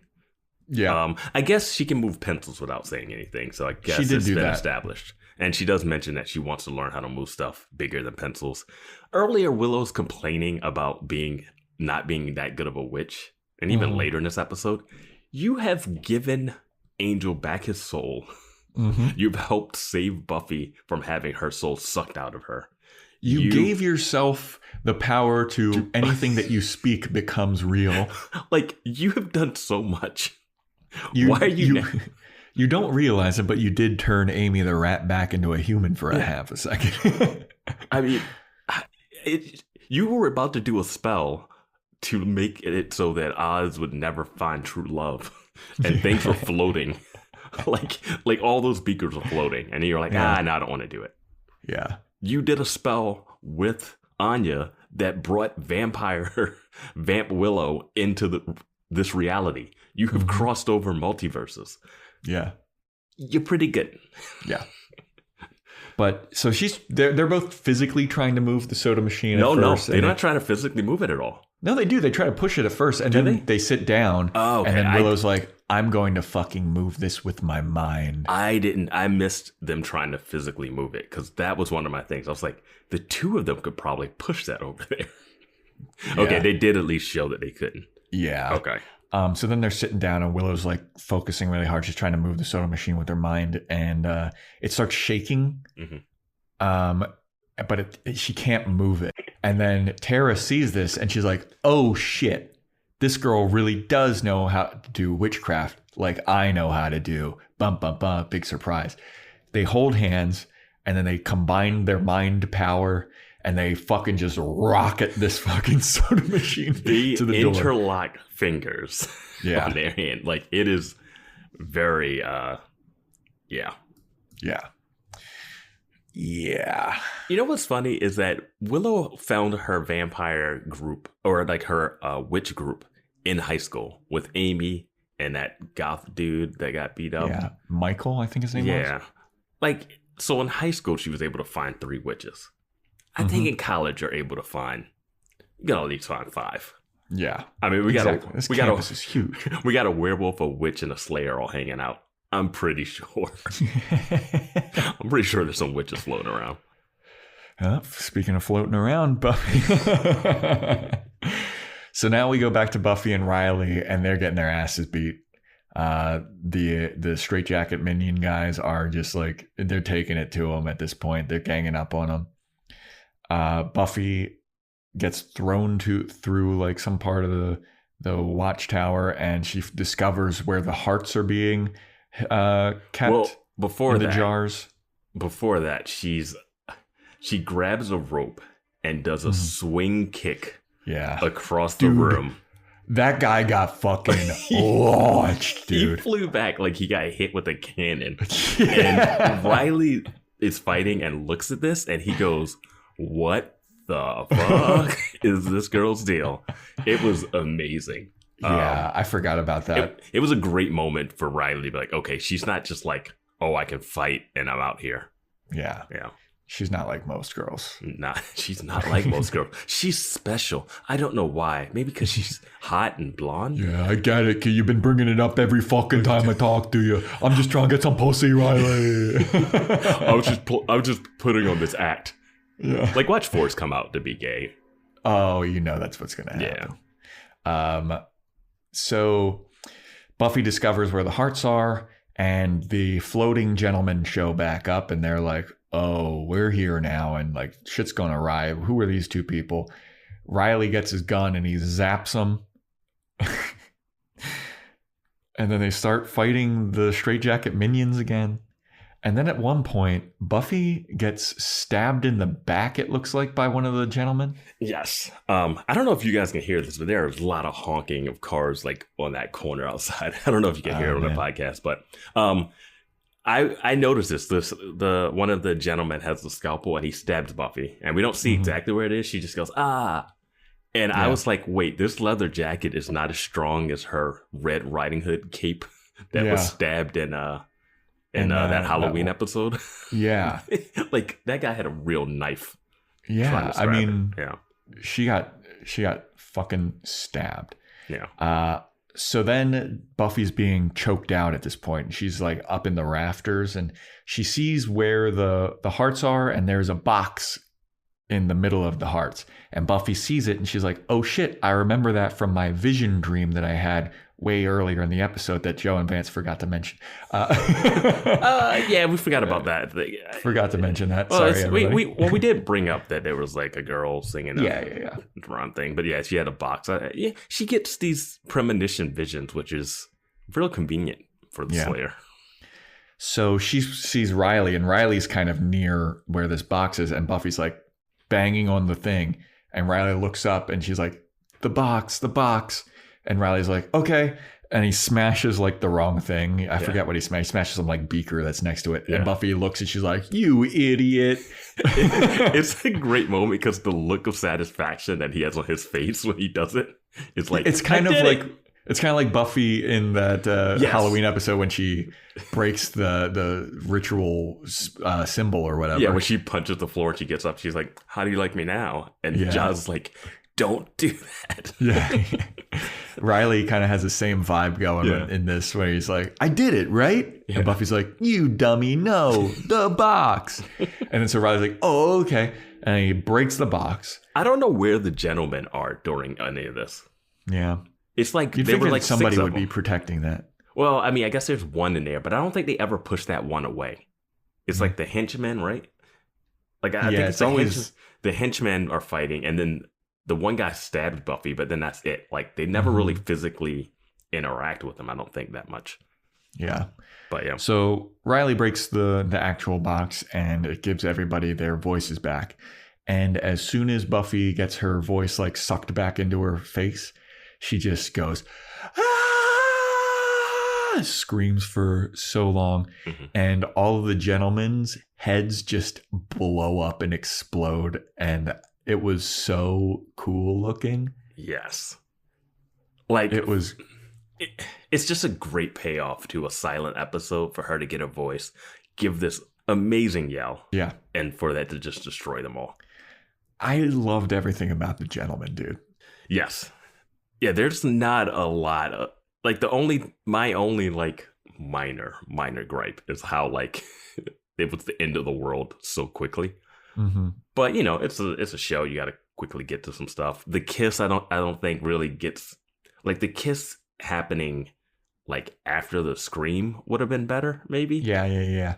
Yeah. I guess she can move pencils without saying anything. So I guess it's been established. And she does mention that she wants to learn how to move stuff bigger than pencils. Earlier, Willow's complaining about not being that good of a witch. And even later in this episode, you have given Angel back his soul. Mm-hmm. You've helped save Buffy from having her soul sucked out of her. You gave yourself the power to anything that you speak becomes real. Like, you have done so much. Why are you... You don't realize it, but you did turn Amy the rat back into a human for a half a second. I mean, you were about to do a spell to make it so that Oz would never find true love. And things were floating. Like all those beakers were floating. And you're like, no, I don't want to do it. Yeah. You did a spell with Anya that brought Vamp Willow into this reality. You have crossed over multiverses. Yeah. You're pretty good. Yeah. But so they're both physically trying to move the soda machine at first. No, they're not trying to physically move it at all. No, they do. They try to push it at first, and then they sit down. Oh, okay. And then Willow's like, I'm going to fucking move this with my mind. I missed them trying to physically move it, because that was one of my things. I was like, the two of them could probably push that over there. Yeah. Okay, they did at least show that they couldn't. Yeah. Okay. So then they're sitting down, and Willow's like focusing really hard. She's trying to move the soda machine with her mind, and it starts shaking. Mm-hmm. But she can't move it. And then Tara sees this, and she's like, "Oh shit, this girl really does know how to do witchcraft, like I know how to do." Bum bum bum. Big surprise. They hold hands, and then they combine their mind power. And they fucking just rocket this fucking soda machine to the door. Interlock fingers on their hand. Like, it is very, Yeah. You know what's funny is that Willow found her vampire group, or like her witch group, in high school with Amy and that goth dude that got beat up. Yeah, Michael, I think his name was. Yeah. Like, so in high school, she was able to find 3 witches. I think in college you can at least find 5. Yeah. I mean, this campus is huge. We got a werewolf, a witch, and a slayer all hanging out. I'm pretty sure. I'm pretty sure there's some witches floating around. Speaking of floating around, Buffy. So now we go back to Buffy and Riley, and they're getting their asses beat. The straitjacket minion guys are just like, they're taking it to them at this point. They're ganging up on them. Buffy gets thrown through like some part of the watchtower, and she discovers where the hearts are being kept. Well, before in the jars. Before that, she grabs a rope and does a swing kick. Across the room. That guy got fucking launched, dude. He flew back like he got hit with a cannon. And Riley is fighting and looks at this, and he goes, "What the fuck is this girl's deal?" It was amazing. Yeah, I forgot about that. It was a great moment for Riley to be like, okay, she's not just like, oh, I can fight and I'm out here. Yeah. She's not like most girls. Nah, she's not like most girls. She's special. I don't know why. Maybe because she's hot and blonde. Yeah, I get it. You've been bringing it up every fucking time I talk to you. I'm just trying to get some pussy, Riley. I was just putting on this act. Yeah. Like, watch Forrest come out to be gay. Oh, you know that's what's going to happen. Yeah. So Buffy discovers where the hearts are, and the floating gentlemen show back up, and they're like, oh, we're here now, and like shit's gonna arrive. Who are these two people? Riley gets his gun and he zaps them. And then they start fighting the straitjacket minions again. And then at one point, Buffy gets stabbed in the back, it looks like, by one of the gentlemen. Yes. I don't know if you guys can hear this, but there's a lot of honking of cars like on that corner outside. I don't know if you can hear it on the podcast, but I noticed this. The one of the gentlemen has the scalpel and he stabs Buffy, and we don't see exactly where it is. She just goes, ah. And I was like, wait, this leather jacket is not as strong as her Red Riding Hood cape that was stabbed in that Halloween episode. Yeah. Like, that guy had a real knife. Yeah. I mean, she got fucking stabbed. Yeah. So then Buffy's being choked out at this point. She's like up in the rafters, and she sees where the hearts are, and there's a box in the middle of the hearts. And Buffy sees it, and she's like, oh shit, I remember that from my vision dream that I had way earlier in the episode that Joe and Vance forgot to mention. Yeah, we forgot about that. Forgot to mention that. Well, Sorry, we did bring up that there was like a girl singing yeah. wrong thing. But yeah, she had a box. She gets these premonition visions, which is real convenient for the Slayer. So she sees Riley, and Riley's kind of near where this box is, and Buffy's like banging on the thing, and Riley looks up and she's like, the box. And Riley's like, okay. And he smashes like the wrong thing. I forget what he smashed. He smashes some like beaker that's next to it. Yeah. And Buffy looks and she's like, you idiot. It's a great moment because the look of satisfaction that he has on his face when he does it is like, it's kind of like Buffy in that Halloween episode when she breaks the ritual symbol or whatever. Yeah, when she punches the floor and she gets up, she's like, how do you like me now? And Jaws like, don't do that. Yeah. Riley kind of has the same vibe going in this, where he's like, I did it, right? Yeah. And Buffy's like, you dummy, no, the box. And then so Riley's like, oh, okay. And he breaks the box. I don't know where the gentlemen are during any of this. Yeah. It's like you'd they were like somebody would be protecting that. Well, I mean, I guess there's one in there, but I don't think they ever push that one away. It's like the henchmen, right? Like I think it's always the henchmen are fighting, and then the one guy stabbed Buffy, but then that's it. Like they never really physically interact with him. I don't think that much. Yeah. But yeah. So Riley breaks the actual box, and it gives everybody their voices back. And as soon as Buffy gets her voice like sucked back into her face, she just goes, ah! Screams for so long. And all of the gentlemen's heads just blow up and explode. And it was so cool looking. Yes. Like it was. It's just a great payoff to a silent episode for her to get a voice, give this amazing yell. Yeah. And for that to just destroy them all. I loved everything about the gentleman, dude. Yes. Yeah, there's not a lot of like my only like minor gripe is how like it was the end of the world so quickly. But you know, it's a show. You got to quickly get to some stuff. The kiss, I don't think really gets like the kiss happening like after the scream would have been better, maybe. Yeah.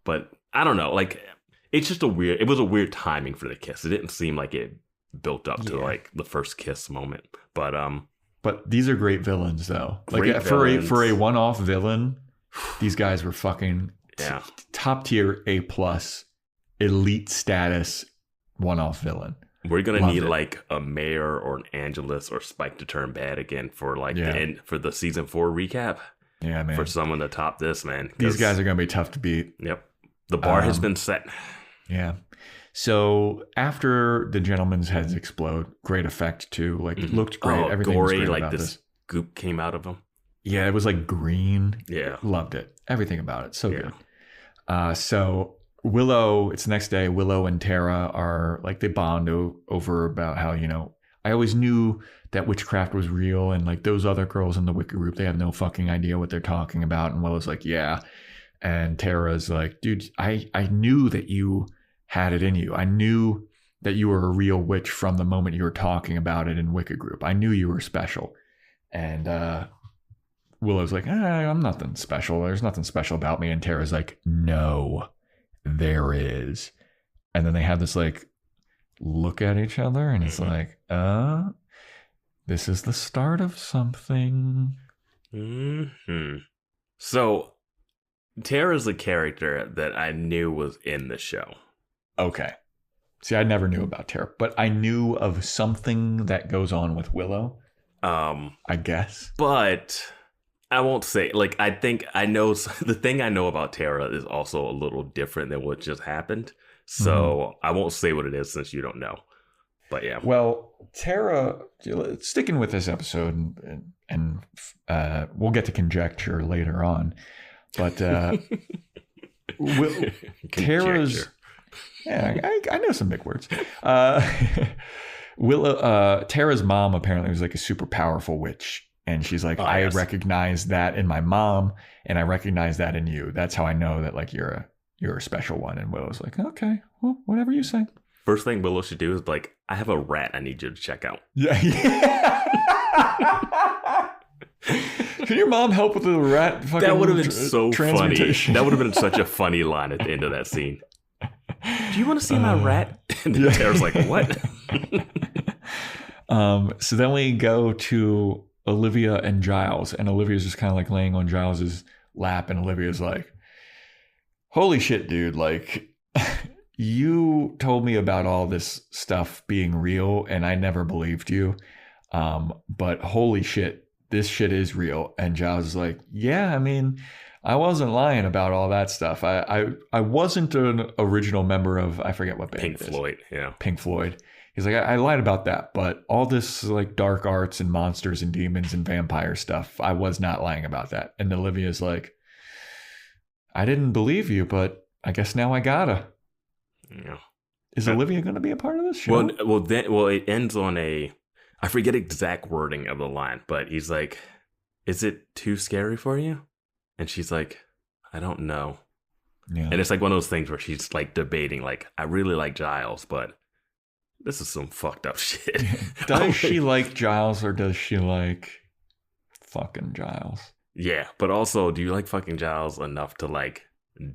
But I don't know. Like it's just it was a weird timing for the kiss. It didn't seem like it built up to like the first kiss moment. But these are great villains though. Like for a one-off villain, these guys were fucking top tier A+. Elite status one-off villain. We're gonna need like a Mayor or an Angelus or Spike to turn bad again for like the end for the season 4 recap. Yeah, man. For someone to top this, man. These guys are gonna be tough to beat. Yep. The bar has been set. Yeah. So after the gentlemen's heads explode, great effect too. Like it looked great. Everything gory, was great like about this goop came out of them. Yeah, it was like green. Yeah. Loved it. Everything about it. So good. So Willow, it's the next day, Willow and Tara are like, they bond over about how, I always knew that witchcraft was real, and like those other girls in the Wicca group, they have no fucking idea what they're talking about. And Willow's like, yeah. And Tara's like, dude, I knew that you had it in you. I knew that you were a real witch from the moment you were talking about it in Wicca group. I knew you were special. And Willow's like, I'm nothing special. There's nothing special about me. And Tara's like, no, there is. And then they have this like look at each other, and it's like, this is the start of something. Mm-hmm. So Tara's a character that I knew was in the show. Okay. See, I never knew about Tara, but I knew of something that goes on with Willow. I guess. But I won't say, like, I think I know the thing I know about Tara is also a little different than what just happened. So I won't say what it is since you don't know. But yeah. Well, Tara, sticking with this episode, and we'll get to conjecture later on, but Tara's, yeah, I know some big words. Willow, Tara's mom apparently was like a super powerful witch, and she's like, I recognize that in my mom, and I recognize that in you. That's how I know that like you're a special one. And Willow's like, okay, well, whatever you say. First thing Willow should do is like, I have a rat I need you to check out. Yeah. Can your mom help with the rat fucking That would have been so funny. That would have been such a funny line at the end of that scene. Do you want to see my rat? And then Tara's like, what? So then we go to Olivia and Giles, and Olivia's just kind of like laying on Giles's lap, and Olivia's like, holy shit, dude, like, you told me about all this stuff being real, and I never believed you. But holy shit, this shit is real. And Giles is like, yeah, I mean, I wasn't lying about all that stuff. I wasn't an original member of, I forget what band Pink Floyd, yeah. Pink Floyd. He's like, I lied about that, but all this like dark arts and monsters and demons and vampire stuff, I was not lying about that. And Olivia's like, I didn't believe you, but I guess now I gotta. Yeah. Is Olivia going to be a part of this show? Well, it ends on I forget exact wording of the line, but he's like, is it too scary for you? And she's like, I don't know. Yeah. And it's like one of those things where she's like debating, like, I really like Giles, but this is some fucked up shit. Does she like Giles, or does she like fucking Giles? Yeah, but also, do you like fucking Giles enough to like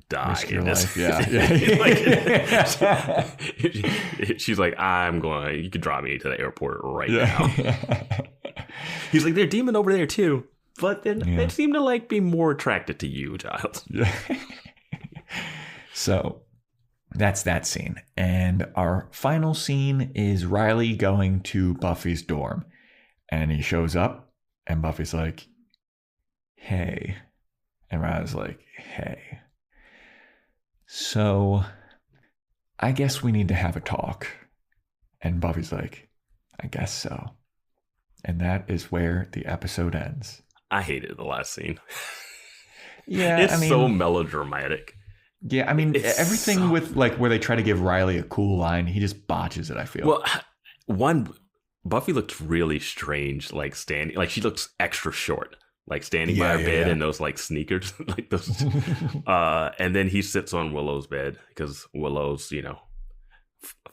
die risk in your this? Life? Yeah. She's like, you could drop me to the airport right now. He's like, there's a demon over there too, but then they seem to like be more attracted to you, Giles. Yeah. So that's that scene. And our final scene is Riley going to Buffy's dorm, and he shows up, and Buffy's like, hey. And Riley's like, hey. So I guess we need to have a talk. And Buffy's like, I guess so. And that is where the episode ends. I hated the last scene. Yeah, it's so melodramatic. Yeah, I mean, everything with like where they try to give Riley a cool line, he just botches it, I feel. Well, Buffy looked really strange, like standing, like she looks extra short, like standing by her bed in those like sneakers, like those. And then he sits on Willow's bed because Willow's,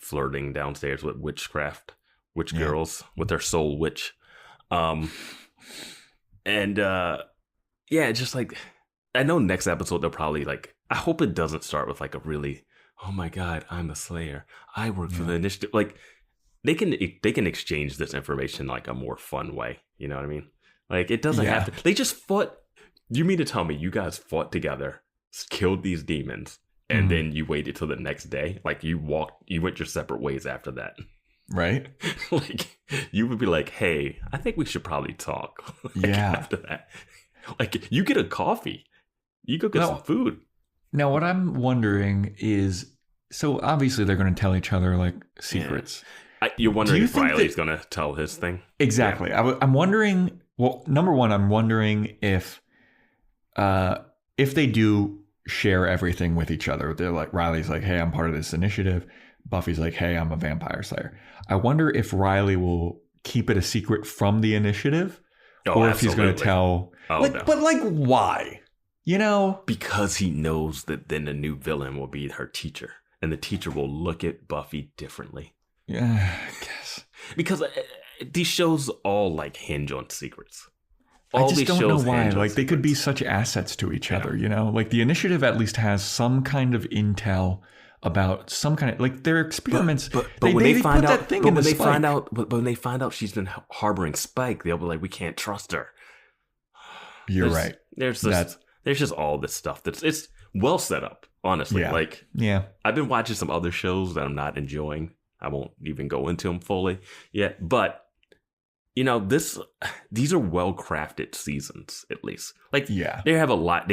flirting downstairs with witch girls with their soul witch. Just like, I know next episode they'll probably like, I hope it doesn't start with like a really, oh my God, I'm a slayer, I work for the initiative. Like they can exchange this information like a more fun way. You know what I mean? Like it doesn't have to. They just fought. You mean to tell me you guys fought together, killed these demons, and then you waited till the next day? Like you went your separate ways after that, right? Like you would be like, hey, I think we should probably talk. After that, like you get a coffee, you go get some food. Now, what I'm wondering is, so obviously they're going to tell each other like secrets. Yeah. You're wondering if Riley's going to tell his thing? Exactly. Yeah. I'm wondering, well, number one, I'm wondering if they do share everything with each other. They're like, Riley's like, hey, I'm part of this initiative. Buffy's like, hey, I'm a vampire slayer. I wonder if Riley will keep it a secret from the initiative, or if he's going to tell. No. But like, why? You know? Because he knows that then the new villain will be her teacher, and the teacher will look at Buffy differently. Yeah, I guess. Because these shows all like hinge on secrets. I just don't know why. Like, they could be such assets to each other, you know? Like, the initiative at least has some kind of intel about some kind of, like, their experiments. But when they find out, when they find out she's been harboring Spike, they'll be like, we can't trust her. You're right. There's just all this stuff it's well set up, honestly. Yeah. Like, yeah, I've been watching some other shows that I'm not enjoying. I won't even go into them fully yet, but you know, these are well-crafted seasons, at least. Like, yeah, they have a lot.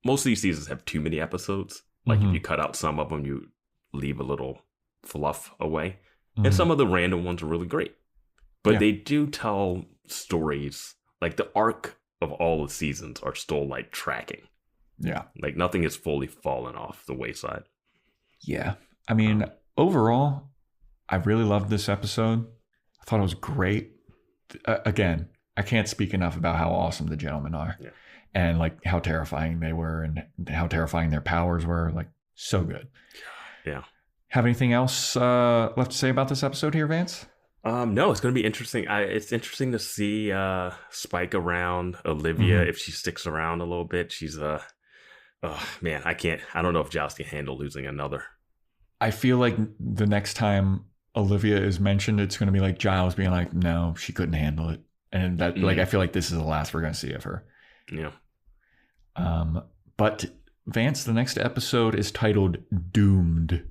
Most of these seasons have too many episodes. Like, if you cut out some of them, you leave a little fluff away. And some of the random ones are really great. But they do tell stories. Like, the arc of all the seasons are still, like, tracking. Yeah. Like, nothing has fully fallen off the wayside. Yeah. I mean, overall, I really loved this episode. I thought it was great. Again, I can't speak enough about how awesome the gentlemen are, and like how terrifying they were, and how terrifying their powers were. Like, so good. Yeah. Have anything else left to say about this episode here, Vance? No, it's going to be interesting. It's interesting to see Spike around Olivia if she sticks around a little bit. She's oh man, I don't know if Giles can handle losing another. I feel like the next time Olivia is mentioned, it's going to be like Giles being like, no, she couldn't handle it. And that, like, I feel like this is the last we're going to see of her. Yeah. But Vance, the next episode is titled Doomed.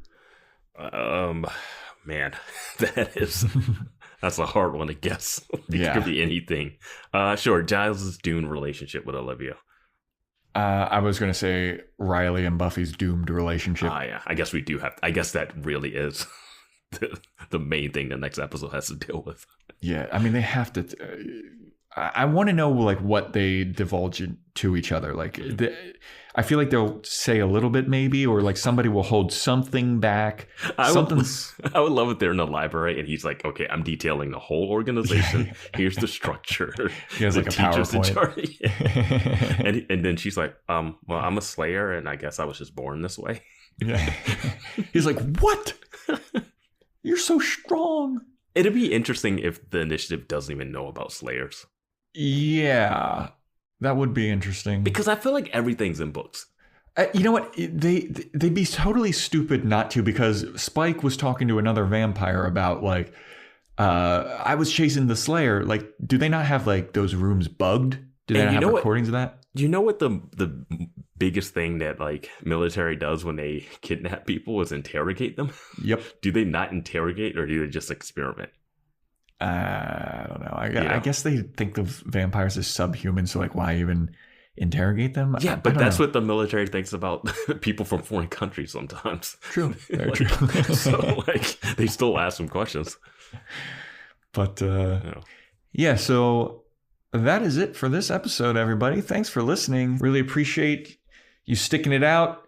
Man, that's a hard one to guess. It could be anything. Sure. Giles' doomed relationship with Olivia. I was going to say Riley and Buffy's doomed relationship. Yeah. I guess we do have, I guess that really is the main thing the next episode has to deal with. Yeah, I mean, they have to. I want to know like what they divulge to each other. Like, I feel like they'll say a little bit maybe, or like somebody will hold something back. I would love it. They're in the library and he's like, "Okay, I'm detailing the whole organization. Here's the structure." He has like a PowerPoint. and then she's like, "Well, I'm a Slayer, and I guess I was just born this way." Yeah. He's like, "What? You're so strong." It'd be interesting if the initiative doesn't even know about Slayers. Yeah, that would be interesting. Because I feel like everything's in books. You know what? They'd be totally stupid not to, because Spike was talking to another vampire about like, I was chasing the Slayer. Like, do they not have like those rooms bugged? Do they not have recordings of that? You know what the biggest thing that like military does when they kidnap people is interrogate them? Yep. Do they not interrogate, or do they just experiment? I don't know. I guess they think of vampires as subhuman, so like, why even interrogate them? Yeah, but that's what the military thinks about people from foreign countries sometimes. True. Very like, true. So like, they still ask them questions. But yeah, so that is it for this episode, everybody. Thanks for listening. Really appreciate you sticking it out.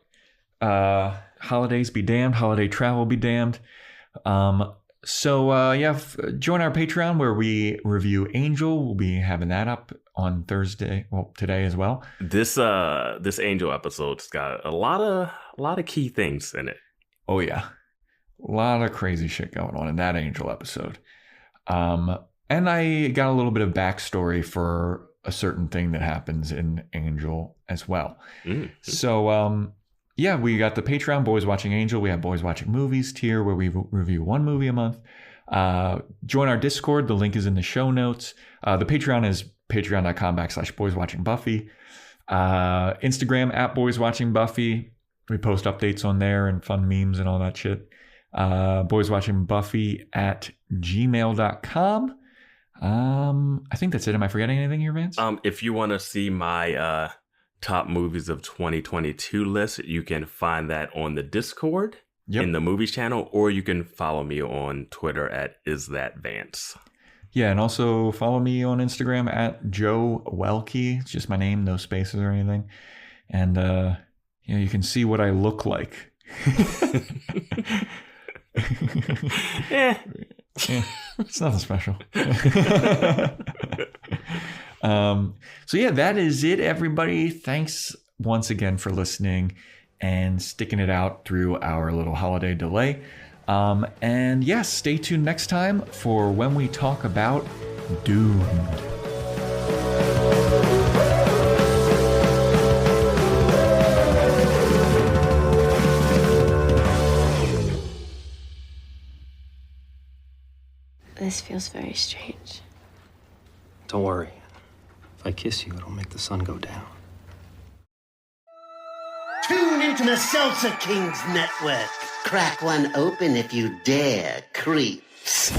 Holidays be damned. Holiday travel be damned. Join our Patreon where we review Angel. We'll be having that up on Thursday. Well, today as well. This Angel episode's got a lot of key things in it. Oh yeah, a lot of crazy shit going on in that Angel episode. And I got a little bit of backstory for a certain thing that happens in Angel as well. Mm-hmm. So, we got the Patreon, Boys Watching Angel. We have Boys Watching Movies tier where we review one movie a month. Join our Discord. The link is in the show notes. The Patreon is patreon.com/boyswatchingbuffy. Instagram @boyswatchingbuffy. We post updates on there and fun memes and all that shit. boyswatchingbuffy @gmail.com. I think that's it. Am I forgetting anything here, Vance? If you want to see my top movies of 2022 list, you can find that on the Discord in the movies channel, or you can follow me on Twitter @isthatVance. Yeah, and also follow me on Instagram @Joe Welke. It's just my name, no spaces or anything. And you can see what I look like. Yeah. It's nothing special. So yeah, that is it, everybody. Thanks once again for listening and sticking it out through our little holiday delay. And yes, stay tuned next time for when we talk about Doomed. This feels very strange. Don't worry. If I kiss you, it'll make the sun go down. Tune into the Salsa Kings Network. Crack one open if you dare, creeps.